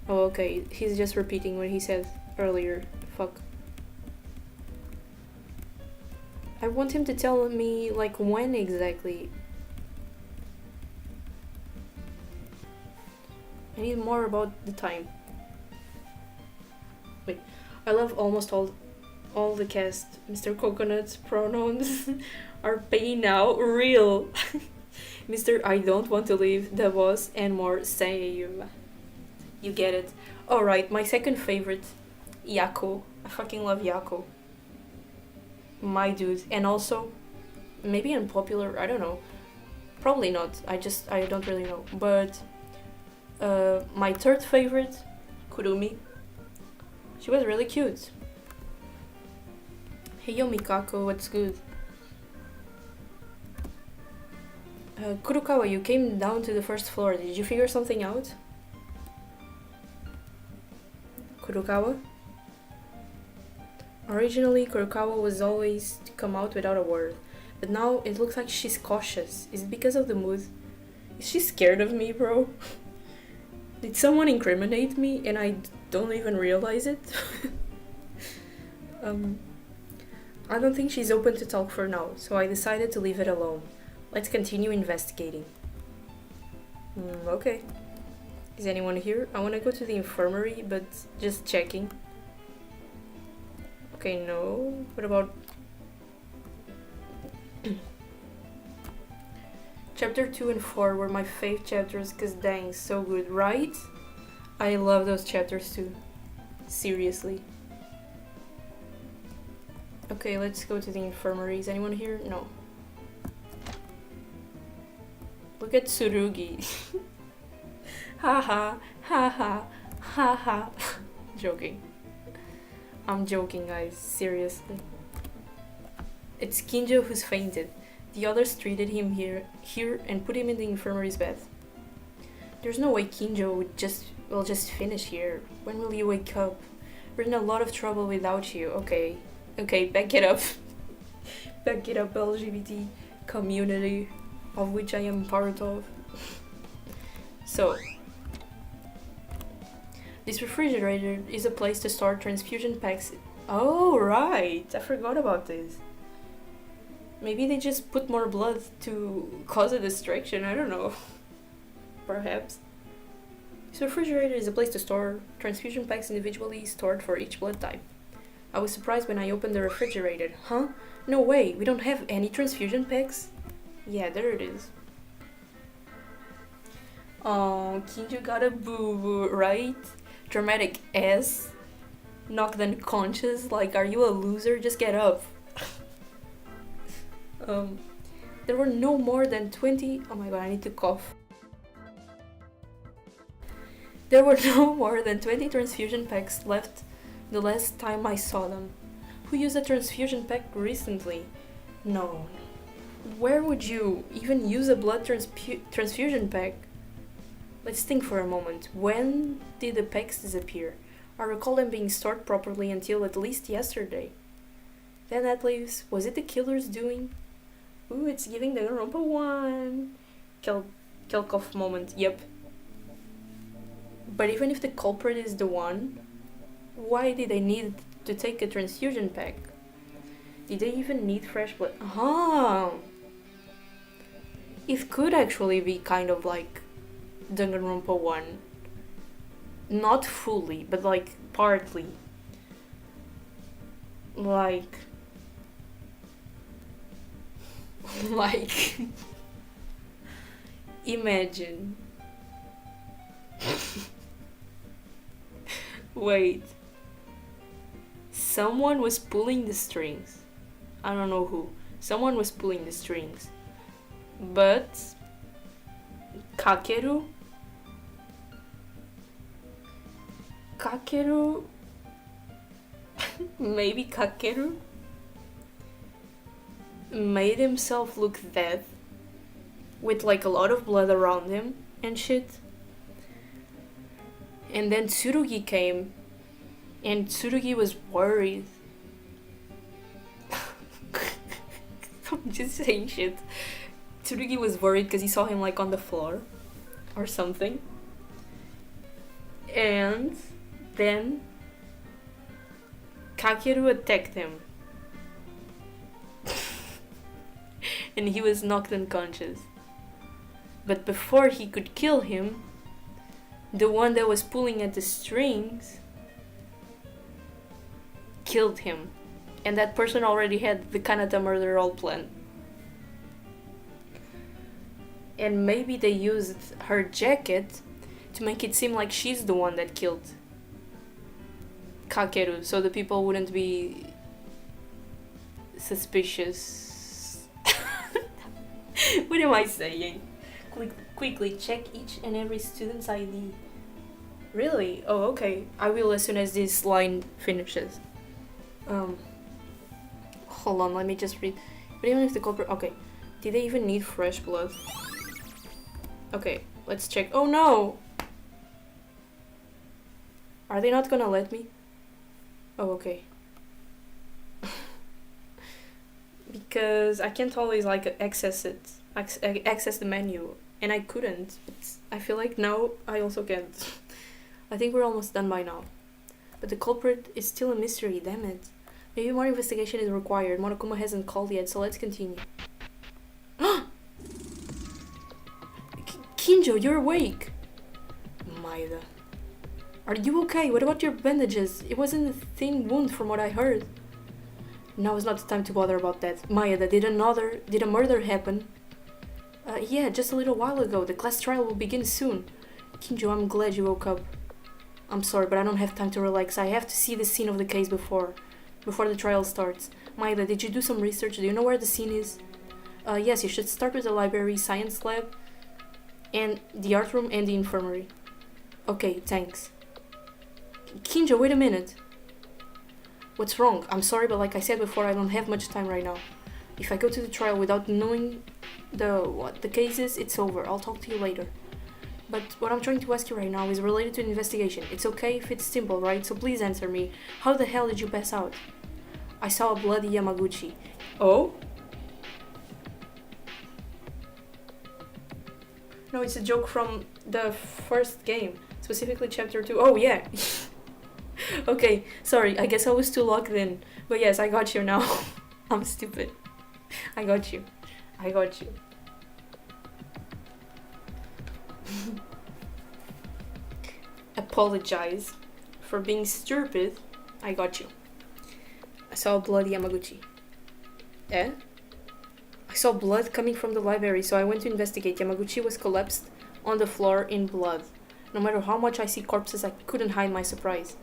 Oh, okay. He's just repeating what he said earlier. Fuck. I want him to tell me, like, when exactly. I need more about the time. Wait. I love almost all the cast. Mr. Coconut's pronouns are paying now. Real. Mr. I don't want to leave, the boss, and more same. You get it. Alright, my second favorite, YEAHHH. I fucking love YEAHHH. My dude. And also, maybe unpopular, I don't know. Probably not. I don't really know. But my third favorite, Kurumi. She was really cute. Hey yo Mikako, what's good? Kurokawa, you came down to the first floor. Did you figure something out? Kurokawa? Originally, Kurokawa was always to come out without a word. But now it looks like she's cautious. Is it because of the mood? Is she scared of me, bro? Did someone incriminate me and I don't even realize it? I don't think she's open to talk for now, so I decided to leave it alone. Let's continue investigating. Okay. Is anyone here? I want to go to the infirmary, but just checking. Okay, no. What about... Chapter 2 and 4 were my fave chapters, cause dang, so good, right? I love those chapters too. Seriously. Okay, let's go to the infirmary. Is anyone here? No. Look at Tsurugi. Haha, haha, haha. Joking. I'm joking, guys. Seriously. It's Kinjo who's fainted. The others treated him here and put him in the infirmary's bed. There's no way Kinjo will just finish here. When will you wake up? We're in a lot of trouble without you. Okay, back it up. Back it up, LGBT community, of which I am part of. So, this refrigerator is a place to store transfusion packs. Oh, right! I forgot about this. Maybe they just put more blood to cause a distraction, I don't know. Perhaps. This refrigerator is a place to store transfusion packs individually stored for each blood type. I was surprised when I opened the refrigerator. Huh? No way, we don't have any transfusion packs? Yeah, there it is. Oh, Kinjo got a boo-boo, right? Dramatic ass. Knocked unconscious, like, are you a loser? Just get up. There were no more than 20... Oh my god, I need to cough. There were no more than 20 transfusion packs left the last time I saw them. Who used a transfusion pack recently? No. Where would you even use a blood transfusion pack? Let's think for a moment. When did the packs disappear? I recall them being stored properly until at least yesterday. Then that leaves... Was it the killer's doing? Ooh, it's giving danganronpa 1. Kelkov moment, yep. But even if the culprit is the one, why did they need to take a transfusion pack? Did they even need fresh blood? It could actually be kind of like danganronpa 1. Not fully, but like partly. Like imagine. Wait. Someone was pulling the strings. I don't know who. Someone was pulling the strings. But Kakeru maybe Kakeru made himself look dead with like a lot of blood around him and shit. And then Tsurugi came and Tsurugi was worried. I'm Just saying shit. Tsurugi was worried because he saw him like on the floor or something. And then Kakeru attacked him. And he was knocked unconscious. But before he could kill him, the one that was pulling at the strings killed him. And that person already had the Kanata murder all planned. And maybe they used her jacket to make it seem like she's the one that killed Kakeru, so the people wouldn't be suspicious. What am I saying? Quickly check each and every student's ID. Really? Oh, okay. I will as soon as this line finishes. Hold on, let me just read. But even if the culprit... Okay. Did they even need fresh blood? Okay, let's check. Oh no! Are they not gonna let me? Oh, okay. Because I can't always like access the menu, and I couldn't. I feel like now I also can't. I think we're almost done by now. But the culprit is still a mystery, damn it. Maybe more investigation is required. Monokuma hasn't called yet, so let's continue. Kinjo, you're awake! Maeda. Are you okay? What about your bandages? It wasn't a thin wound from what I heard. Now is not the time to bother about that. Maeda, did a murder happen? Yeah, just a little while ago. The class trial will begin soon. Kinjo, I'm glad you woke up. I'm sorry, but I don't have time to relax. I have to see the scene of the case before the trial starts. Maeda, did you do some research? Do you know where the scene is? Yes, you should start with the library, science lab, and the art room and the infirmary. Okay, thanks. Kinjo, wait a minute. What's wrong? I'm sorry, but like I said before, I don't have much time right now. If I go to the trial without knowing the case is, it's over. I'll talk to you later. But what I'm trying to ask you right now is related to an investigation. It's okay if it's simple, right? So please answer me. How the hell did you pass out? I saw a bloody Yamaguchi. Oh? No, it's a joke from the first game. Specifically chapter 2. Oh, yeah. Okay, sorry. I guess I was too locked in. But yes, I got you now. I'm stupid. I got you. Apologize for being stupid. I got you. I saw a bloody Yamaguchi. Eh? I saw blood coming from the library, so I went to investigate. Yamaguchi was collapsed on the floor in blood. No matter how much I see corpses, I couldn't hide my surprise.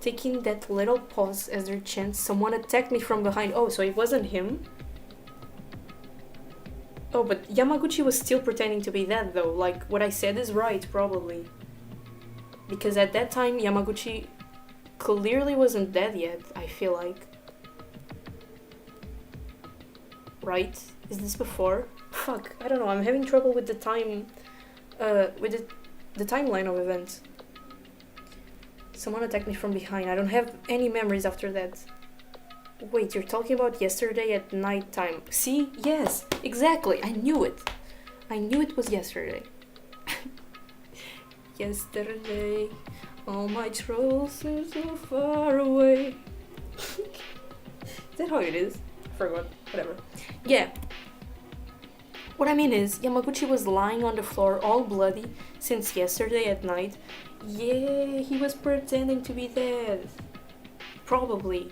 Taking that little pause as their chance, someone attacked me from behind. Oh, so it wasn't him? Oh, but Yamaguchi was still pretending to be dead, though. Like, what I said is right, probably. Because at that time, Yamaguchi clearly wasn't dead yet, I feel like. Right? Is this before? Fuck, I don't know, I'm having trouble with the time... with the timeline of events. Someone attacked me from behind. I don't have any memories after that. Wait, you're talking about yesterday at night time. See? Yes, exactly. I knew it. I knew it was yesterday. Yesterday, all my troubles seem so far away. Is that how it is? I forgot. Whatever. Yeah. What I mean is, Yamaguchi was lying on the floor all bloody since yesterday at night. Yeah, he was pretending to be dead. Probably.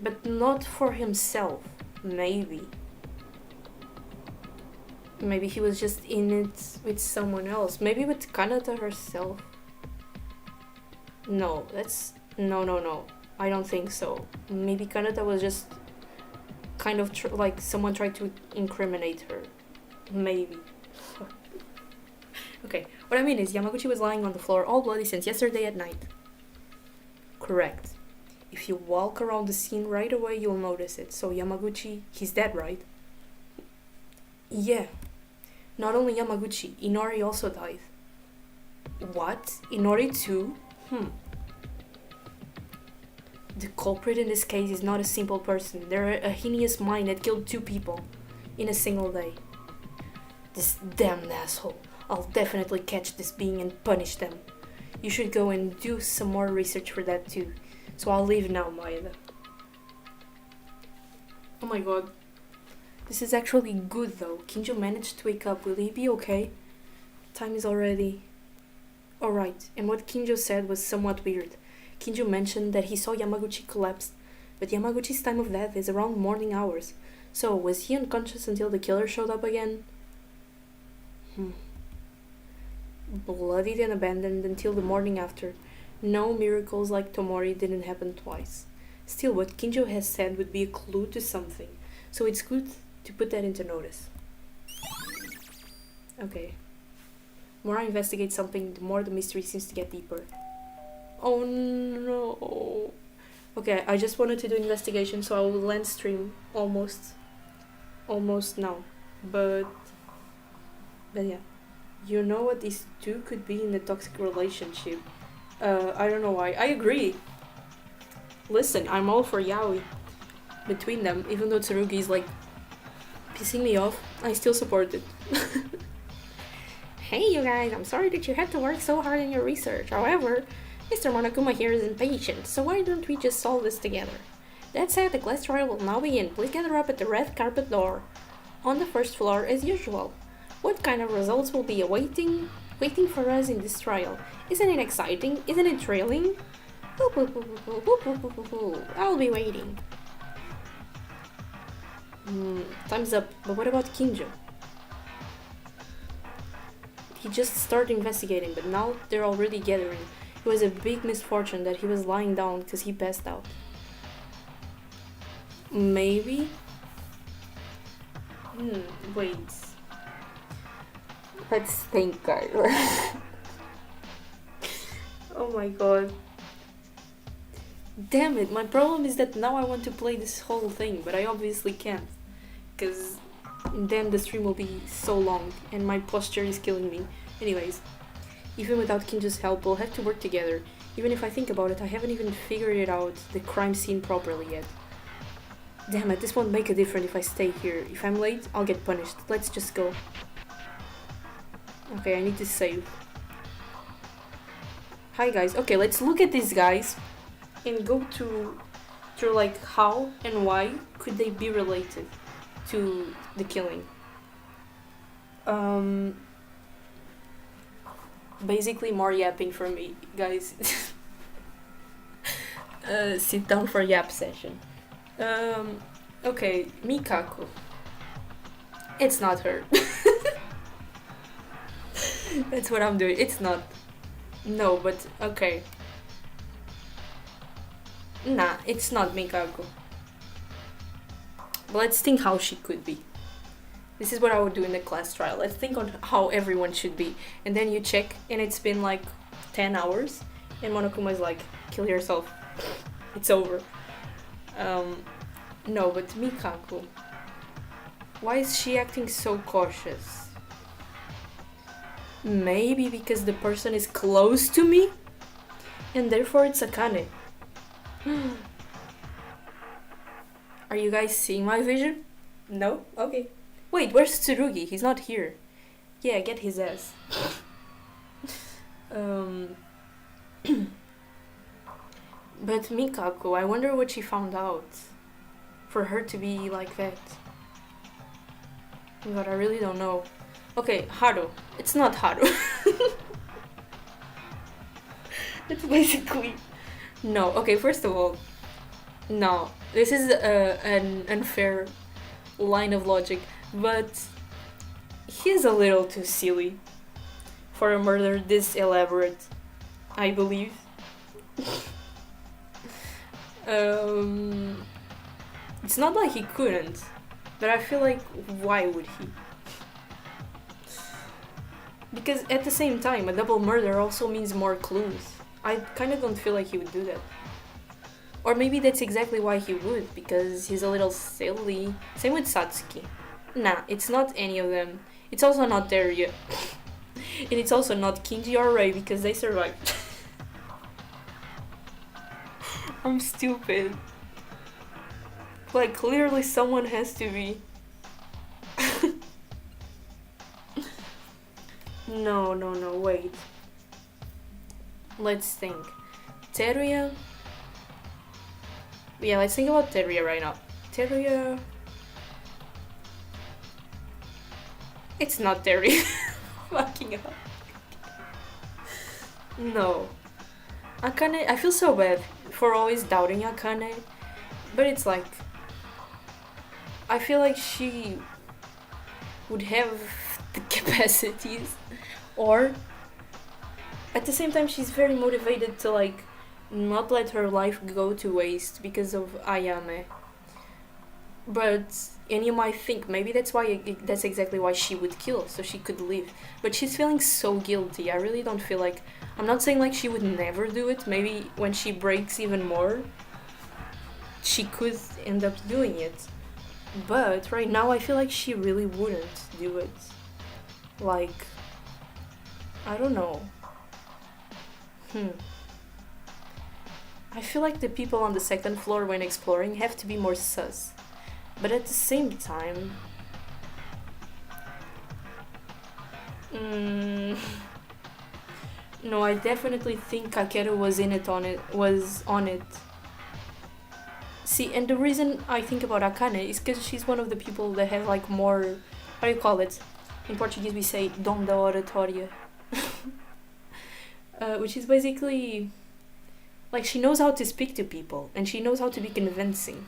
But not for himself. Maybe. Maybe he was just in it with someone else. Maybe with Kanata herself. No, that's... No. I don't think so. Maybe Kanata was just kind of like someone tried to incriminate her. Maybe. Okay, what I mean is Yamaguchi was lying on the floor all bloody since yesterday at night. Correct. If you walk around the scene right away, you'll notice it. So Yamaguchi, he's dead, right? Yeah. Not only Yamaguchi, Inori also died. What? Inori too? The culprit in this case is not a simple person. They're a heinous mind that killed 2 people in a single day. This damn asshole. I'll definitely catch this being and punish them. You should go and do some more research for that too. So I'll leave now, Maeda. Oh my god. This is actually good though. Kinjo managed to wake up. Will he be okay? Time is already... Alright, and what Kinjo said was somewhat weird. Kinjo mentioned that he saw Yamaguchi collapse, but Yamaguchi's time of death is around morning hours. So, was he unconscious until the killer showed up again? Bloodied and abandoned until the morning after. No miracles like Tomori didn't happen twice. Still, what Kinjo has said would be a clue to something, so it's good to put that into notice. Okay. The more I investigate something, the more the mystery seems to get deeper. Oh no. Okay, I just wanted to do investigation, so I will end stream almost now. But yeah. You know what these 2 could be in a toxic relationship. I don't know why. I agree. Listen, I'm all for yaoi between them, even though Tsurugi is like pissing me off. I still support it. Hey you guys, I'm sorry that you had to work so hard in your research. However, Mr. Monokuma here is impatient, so why don't we just solve this together? That said, the class trial will now begin. Please gather up at the red carpet door. On the first floor as usual. What kind of results will be waiting for us in this trial? Isn't it exciting? Isn't it thrilling? I'll be waiting. Time's up, but what about Kinjo? He just started investigating, but now they're already gathering. It was a big misfortune that he was lying down because he passed out. Maybe? Wait. Let's think, guys. Oh my god. Damn it, my problem is that now I want to play this whole thing, but I obviously can't. Because then the stream will be so long, and my posture is killing me. Anyways, even without Kinjo's help, we'll have to work together. Even if I think about it, I haven't even figured it out, the crime scene properly yet. Damn it, this won't make a difference if I stay here. If I'm late, I'll get punished. Let's just go. Okay, I need to save. Hi guys. Okay, let's look at these guys and go to like how and why could they be related to the killing. Basically more yapping for me, guys. Sit down for yap session. Okay, Mikako. It's not her. That's what I'm doing. It's not. No, but okay. Nah, it's not Mikako. But let's think how she could be. This is what I would do in the class trial. Let's think on how everyone should be. And then you check, and it's been like 10 hours. And Monokuma is like, kill yourself. It's over. No, but Mikako. Why is she acting so cautious? Maybe because the person is close to me? And therefore it's Akane. Are you guys seeing my vision? No? Okay. Wait, where's Tsurugi? He's not here. Yeah, get his ass. But Mikako, I wonder what she found out. For her to be like that. God, I really don't know. Okay, Haru. It's not Haru. It's basically... No, okay, first of all, no. This is an unfair line of logic, but he's a little too silly for a murder this elaborate, I believe. It's not like he couldn't, but I feel like, why would he? Because at the same time, a double murder also means more clues. I kind of don't feel like he would do that. Or maybe that's exactly why he would, because he's a little silly. Same with Satsuki. Nah, it's not any of them. It's also not Teruya. And it's also not Kinji or Rei, because they survived. I'm stupid. Like, clearly someone has to be. No, wait. Let's think. Teruya? Yeah, let's think about Teruya right now. Teruya... It's not Teruya. Fucking up. No. Akane, I feel so bad for always doubting Akane, but it's like, I feel like she would have the capacities, or at the same time she's very motivated to like not let her life go to waste because of Ayame. But, and you might think maybe that's exactly why she would kill, so she could live. But she's feeling so guilty. I really don't feel like, I'm not saying like she would never do it. Maybe when she breaks even more, she could end up doing it. But right now I feel like she really wouldn't do it. Like, I don't know. I feel like the people on the second floor when exploring have to be more sus. But at the same time... No, I definitely think Kakeru was on it. See, and the reason I think about Akane is because she's one of the people that have like more... How do you call it? In Portuguese we say dom da oratória. Which is basically... Like, she knows how to speak to people, and she knows how to be convincing.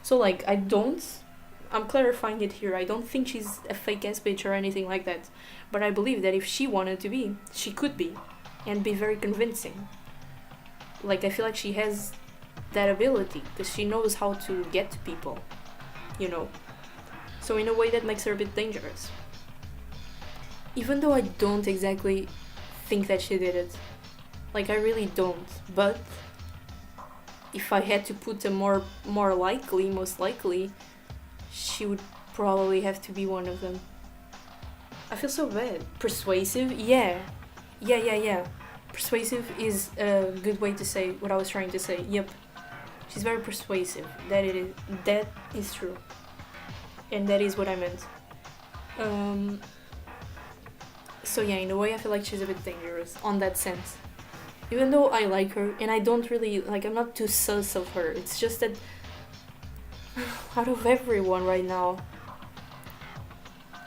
So, like, I'm clarifying it here, I don't think she's a fake-ass bitch or anything like that. But I believe that if she wanted to be, she could be. And be very convincing. Like, I feel like she has that ability, because she knows how to get to people. You know? So in a way that makes her a bit dangerous. Even though I don't exactly think that she did it. Like, I really don't. But if I had to put a most likely, she would probably have to be one of them. I feel so bad. Persuasive? Yeah. Persuasive is a good way to say what I was trying to say. Yep. She's very persuasive. That is true. And that is what I meant. So yeah, in a way I feel like she's a bit dangerous on that sense. Even though I like her, and I don't really, like, I'm not too sus of her. It's just that out of everyone right now.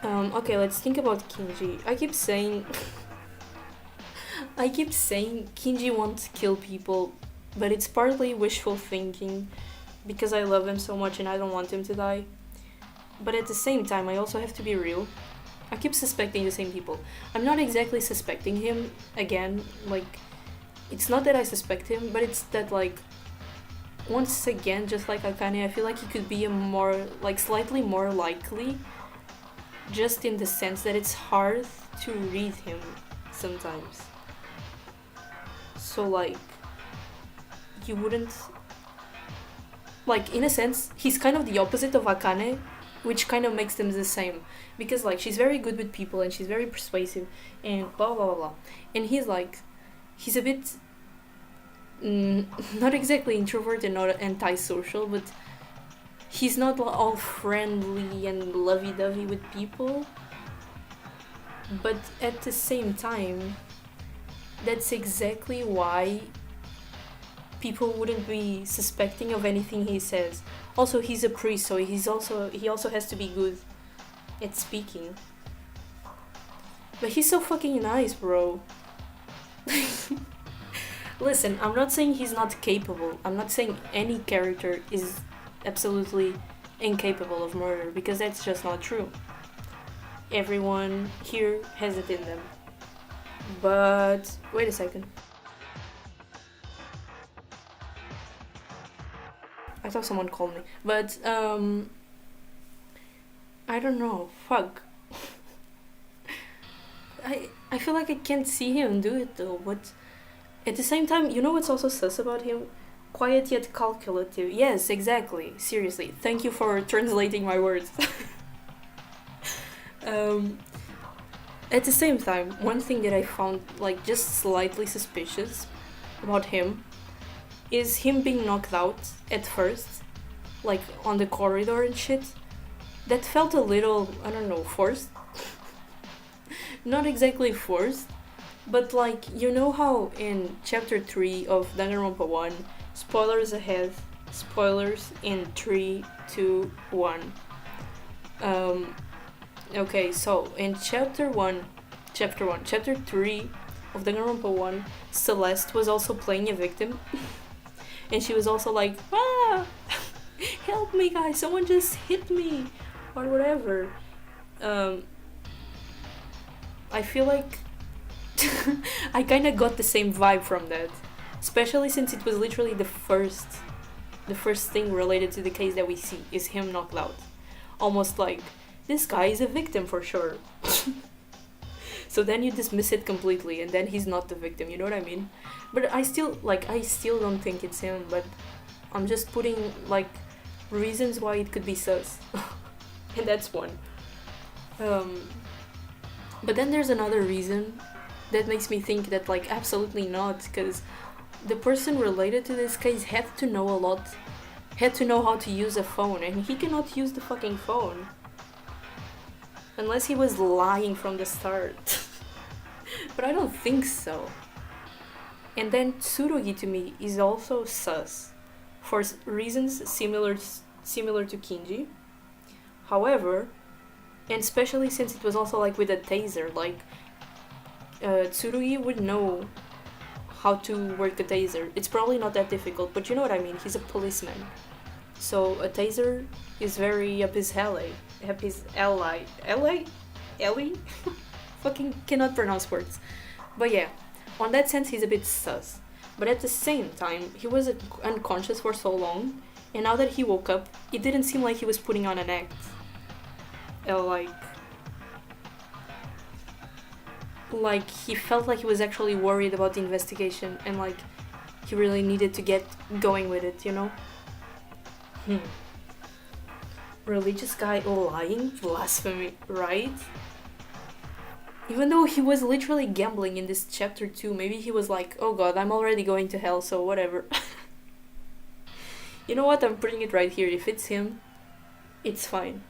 Okay, let's think about Kinji. I keep saying Kinji won't kill people, but it's partly wishful thinking because I love him so much and I don't want him to die. But at the same time, I also have to be real. I keep suspecting the same people. I'm not exactly suspecting him again, like, it's not that I suspect him, but it's that, like, once again, just like Akane, I feel like he could be slightly more likely, just in the sense that it's hard to read him sometimes. So, like, you wouldn't... Like, in a sense, he's kind of the opposite of Akane, which kind of makes them the same. Because, like, she's very good with people, and she's very persuasive, and blah blah blah blah. And he's a bit... not exactly introverted and not antisocial, but he's not all friendly and lovey-dovey with people. But at the same time, that's exactly why people wouldn't be suspecting of anything he says. Also, he's a priest, so he also has to be good at speaking. But he's so fucking nice, bro. Listen, I'm not saying he's not capable. I'm not saying any character is absolutely incapable of murder, because that's just not true. Everyone here has it in them. But wait a second. I thought someone called me. But I don't know. Fuck. I feel like I can't see him do it though, but at the same time, you know what's also sus about him? Quiet yet calculative. Yes, exactly. Seriously. Thank you for translating my words. At the same time, one thing that I found, like, just slightly suspicious about him is him being knocked out at first, like on the corridor and shit. That felt a little, I don't know, forced. Not exactly forced, but like, you know how in chapter 3 of Danganronpa 1, spoilers ahead, spoilers in 3, 2, 1. Okay, so in chapter 3 of Danganronpa 1, Celeste was also playing a victim. And she was also like, ah, help me guys, someone just hit me, or whatever. I feel like I kinda got the same vibe from that. Especially since it was literally the first thing related to the case that we see is him knocked out. Almost like, this guy is a victim for sure. So then you dismiss it completely and then he's not the victim, you know what I mean? But I still don't think it's him, but I'm just putting like reasons why it could be sus. And that's one. But then there's another reason that makes me think that like absolutely not, because the person related to this case had to know a lot, had to know how to use a phone, and he cannot use the fucking phone. Unless he was lying from the start. But I don't think so. And then Tsurugi to me is also sus, for reasons similar to Kinji. However, and especially since it was also like with a taser, like Tsurugi would know how to work a taser. It's probably not that difficult, but you know what I mean, he's a policeman. So a taser is very up his alley. Ellie? Fucking cannot pronounce words. But yeah, on that sense he's a bit sus. But at the same time, he was unconscious for so long, and now that he woke up, it didn't seem like he was putting on an act. Like he felt like he was actually worried about the investigation, and like he really needed to get going with it, you know? Religious guy lying? Blasphemy, right? Even though he was literally gambling in this chapter 2, maybe he was like, oh god, I'm already going to hell, so whatever. You know what, I'm putting it right here. If it's him, it's fine.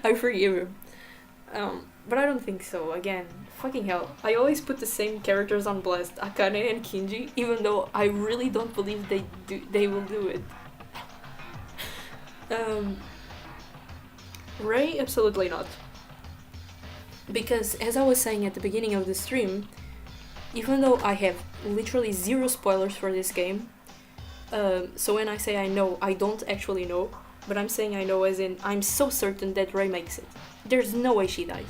I forgive him. But I don't think so. Again, fucking hell. I always put the same characters on blast, Akane and Kinji, even though I really don't believe they will do it. Ray, absolutely not. Because, as I was saying at the beginning of the stream, even though I have literally zero spoilers for this game, so when I say I know, I don't actually know, but I'm saying I know as in, I'm so certain that Ray makes it. There's no way she dies.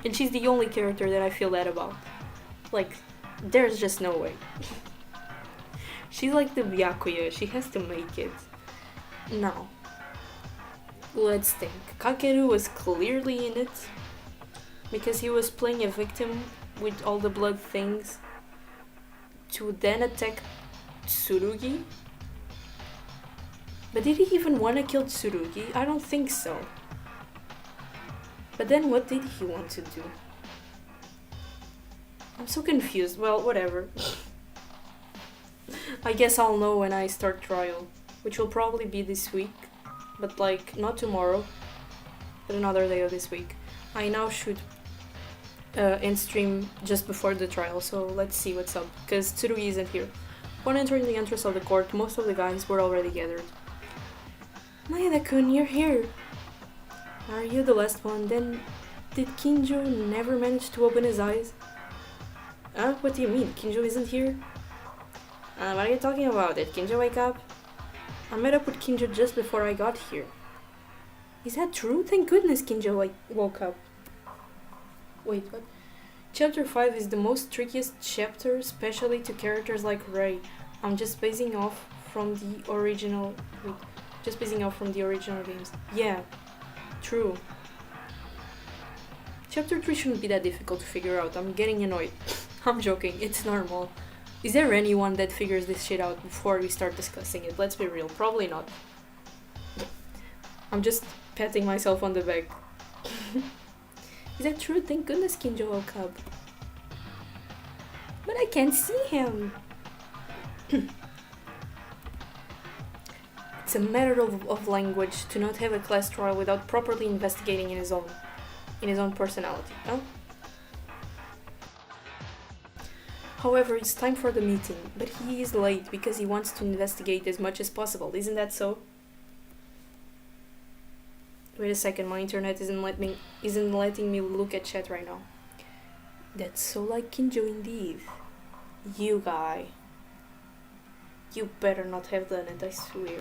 And she's the only character that I feel that about. Like, there's just no way. She's like the Byakuya, she has to make it. Now, let's think. Kakeru was clearly in it, because he was playing a victim with all the blood things to then attack Tsurugi. But did he even want to kill Tsurugi? I don't think so. But then what did he want to do? I'm so confused. Well, whatever. I guess I'll know when I start trial, which will probably be this week, but like not tomorrow, but another day of this week. I now should end stream just before the trial, so let's see what's up, because Tsurugi isn't here. Upon entering the entrance of the court, most of the guys were already gathered. Maeda-kun, you're here! Are you the last one? Then, did Kinjo never manage to open his eyes? What do you mean? Kinjo isn't here? What are you talking about? Did Kinjo wake up? I met up with Kinjo just before I got here. Is that true? Thank goodness Kinjo woke up. Wait, what? Chapter 5 is the most trickiest chapter, especially to characters like Ray. I'm just basing off from the original... Wait, just basing off from the original games. Yeah, true. Chapter 3 shouldn't be that difficult to figure out. I'm getting annoyed. I'm joking, it's normal. Is there anyone that figures this shit out before we start discussing it? Let's be real, probably not. I'm just patting myself on the back. Is that true? Thank goodness Kinjo woke up. But I can't see him. It's a matter of language to not have a class trial without properly investigating in his own personality, no? However, it's time for the meeting, but he is late because he wants to investigate as much as possible, isn't that so? Wait a second, my internet isn't letting me look at chat right now. That's so like Kinjo indeed. You guy. You better not have done it, I swear.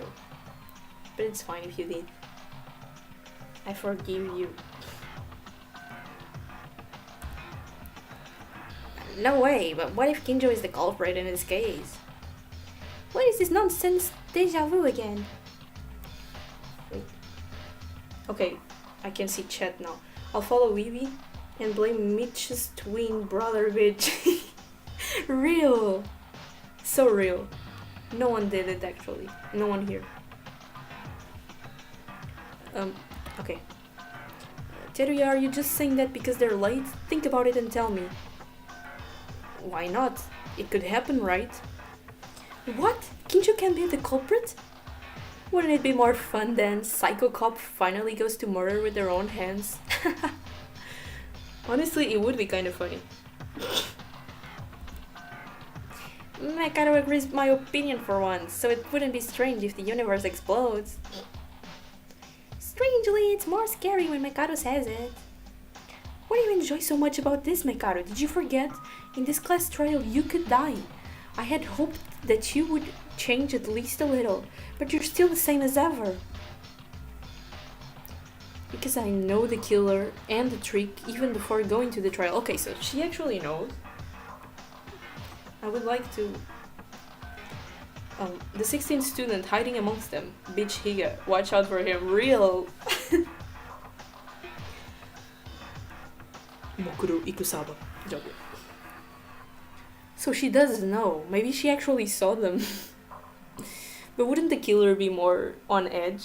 But it's fine if you did. I forgive you. No way, but what if Kinjo is the culprit in this case? What is this nonsense deja vu again? Wait. Okay, I can see chat now. I'll follow Weeby and blame Mitch's twin brother, bitch. Real. So real. No one did it actually. No one here. Okay. Teruya, are you just saying that because they're late? Think about it and tell me. Why not? It could happen, right? What? Kinjo can be the culprit? Wouldn't it be more fun than Psycho Cop finally goes to murder with their own hands? Honestly, it would be kind of funny. Mikado agrees with my opinion for once, so it wouldn't be strange if the universe explodes. Strangely, it's more scary when Mikado says it. What do you enjoy so much about this, Mikado? Did you forget? In this class trial, you could die. I had hoped that you would change at least a little, but you're still the same as ever. Because I know the killer and the trick even before going to the trial. Okay, so she actually knows. I would like to... the 16th student hiding amongst them. Bitch Higa, watch out for him. Real! Mokuro Ikusaba. Joking. So she does know. Maybe she actually saw them. But wouldn't the killer be more on edge?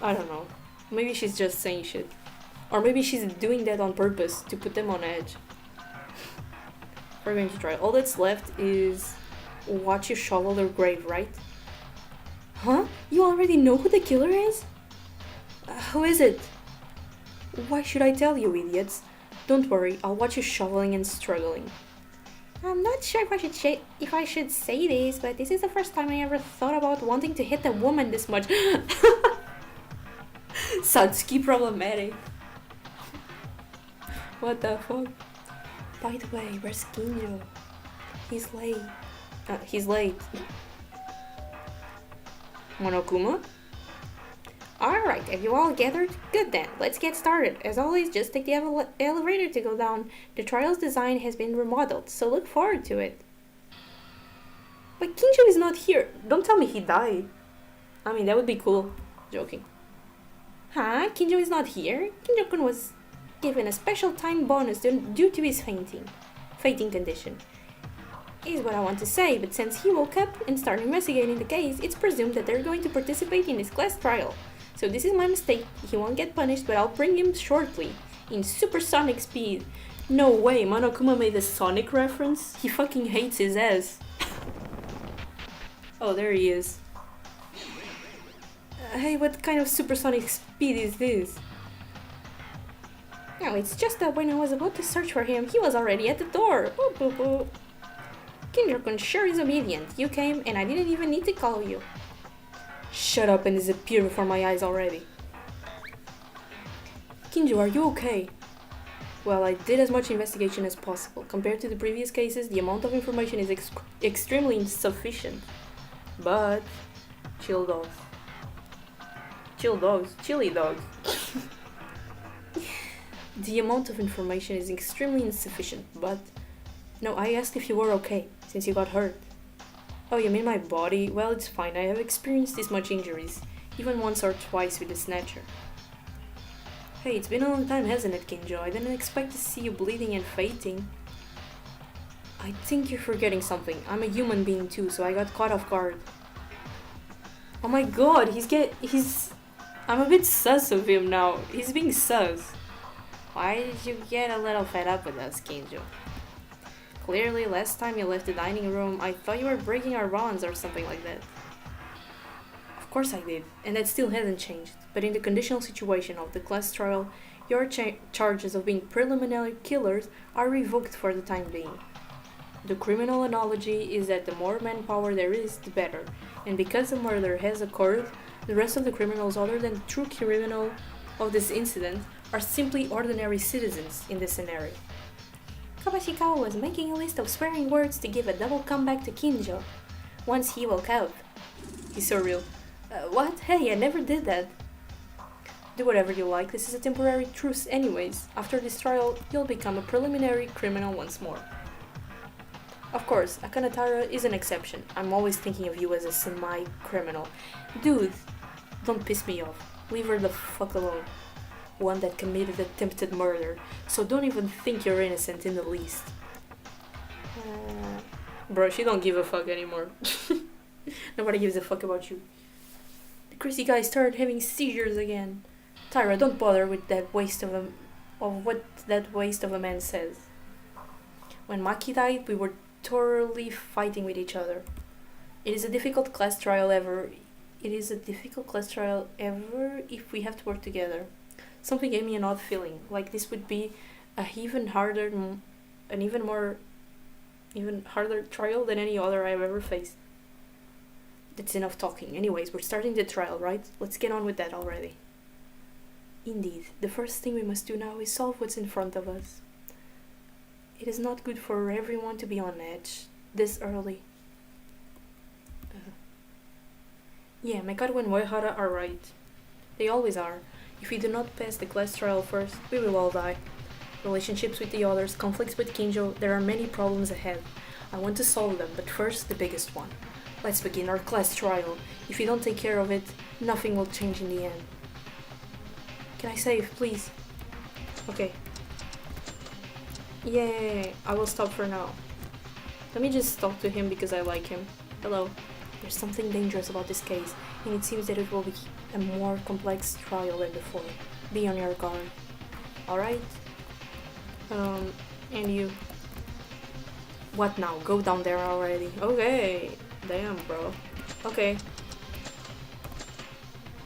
I don't know. Maybe she's just saying shit. Or maybe she's doing that on purpose to put them on edge. We're going to try. All that's left is watch you shovel their grave, right? Huh? You already know who the killer is? Who is it? Why should I tell you, idiots? Don't worry, I'll watch you shoveling and struggling. I'm not sure if I should say this, but this is the first time I ever thought about wanting to hit a woman this much. Satsuki problematic. What the fuck? By the way, where's Kinjo? He's late. He's late. Monokuma? Alright, have you all gathered? Good then, let's get started. As always, just take the elevator to go down. The trial's design has been remodeled, so look forward to it. But Kinjo is not here. Don't tell me he died. I mean, that would be cool. Joking. Huh? Kinjo is not here? Kinjo-kun was given a special time bonus due to his fainting condition. Is what I want to say, but since he woke up and started investigating the case, it's presumed that they're going to participate in his class trial. So this is my mistake. He won't get punished, but I'll bring him shortly. In supersonic speed. No way, Monokuma made a Sonic reference? He fucking hates his ass. Oh, there he is. Hey, what kind of supersonic speed is this? No, it's just that when I was about to search for him, he was already at the door. Boop, boop, boop. Kinjo-kun sure is obedient. You came and I didn't even need to call you. Shut up and disappear before my eyes already. Kinjo, are you okay? Well, I did as much investigation as possible. Compared to the previous cases, the amount of information is extremely insufficient. But... chill dogs. Chill dogs. Chilly dogs. The amount of information is extremely insufficient, but... No, I asked if you were okay, since you got hurt. Oh, you mean my body? Well, it's fine. I have experienced this much injuries, even once or twice with the snatcher. Hey, it's been a long time, hasn't it, Kinjo? I didn't expect to see you bleeding and fainting. I think you're forgetting something. I'm a human being too, so I got caught off guard. Oh my god, I'm a bit sus of him now. He's being sus. Why did you get a little fed up with us, Kinjo? Clearly, last time you left the dining room, I thought you were breaking our bonds or something like that. Of course I did, and that still hasn't changed. But in the conditional situation of the class trial, your charges of being preliminary killers are revoked for the time being. The criminal analogy is that the more manpower there is, the better, and because the murder has occurred, the rest of the criminals other than the true criminal of this incident are simply ordinary citizens in this scenario. Kabashikawa was making a list of swearing words to give a double comeback to Kinjo. Once he woke up. He's so real. What? Hey, I never did that. Do whatever you like, this is a temporary truce anyways. After this trial, you'll become a preliminary criminal once more. Of course, Akanatara is an exception. I'm always thinking of you as a semi-criminal. Dude, don't piss me off. Leave her the fuck alone. One that committed attempted murder, so don't even think you're innocent in the least. Bro, she don't give a fuck anymore. Nobody gives a fuck about you. The crazy guy started having seizures again. Tyra, don't bother with that waste of what that waste of a man says. When Maki died, we were thoroughly fighting with each other. It is a difficult class trial ever if we have to work together. Something gave me an odd feeling, like this would be even harder trial than any other I've ever faced. That's enough talking. Anyways, we're starting the trial, right? Let's get on with that already. Indeed, the first thing we must do now is solve what's in front of us. It is not good for everyone to be on edge this early. Yeah, Mekaru and YEAHHH are right. They always are. If we do not pass the class trial first, we will all die. Relationships with the others, conflicts with Kinjo, there are many problems ahead. I want to solve them, but first, the biggest one. Let's begin our class trial. If you don't take care of it, nothing will change in the end. Can I save, please? Okay. Yay, I will stop for now. Let me just talk to him because I like him. Hello. There's something dangerous about this case, and it seems that it will be a more complex trial than before. Be on your guard. Alright? And you? What now? Go down there already. Okay. Damn, bro. Okay.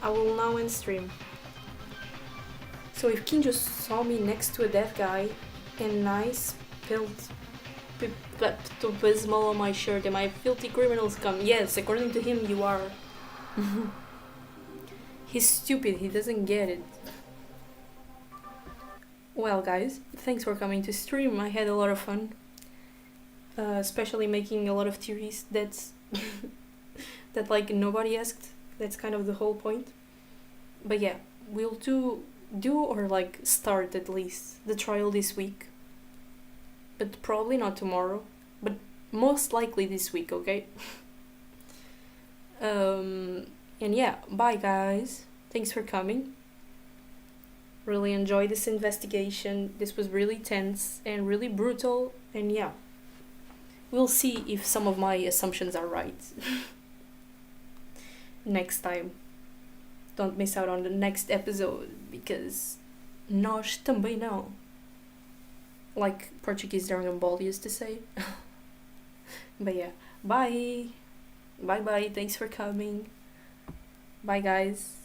I will now end stream. So if Kinjo saw me next to a dead guy, and I spilled Pepto-Bismol on my shirt, am I a filthy criminal scum? Yes, according to him, you are. He's stupid, he doesn't get it. Well guys, thanks for coming to stream, I had a lot of fun. Especially making a lot of theories that like nobody asked. That's kind of the whole point. But yeah, we'll do or like start at least the trial this week. But probably not tomorrow. But most likely this week, okay? And yeah, bye guys. Thanks for coming. Really enjoyed this investigation. This was really tense and really brutal. And yeah, we'll see if some of my assumptions are right. Next time. Don't miss out on the next episode because nós também não. Like Portuguese Dragon Ball used to say. But yeah, bye. Bye bye. Thanks for coming. Bye guys.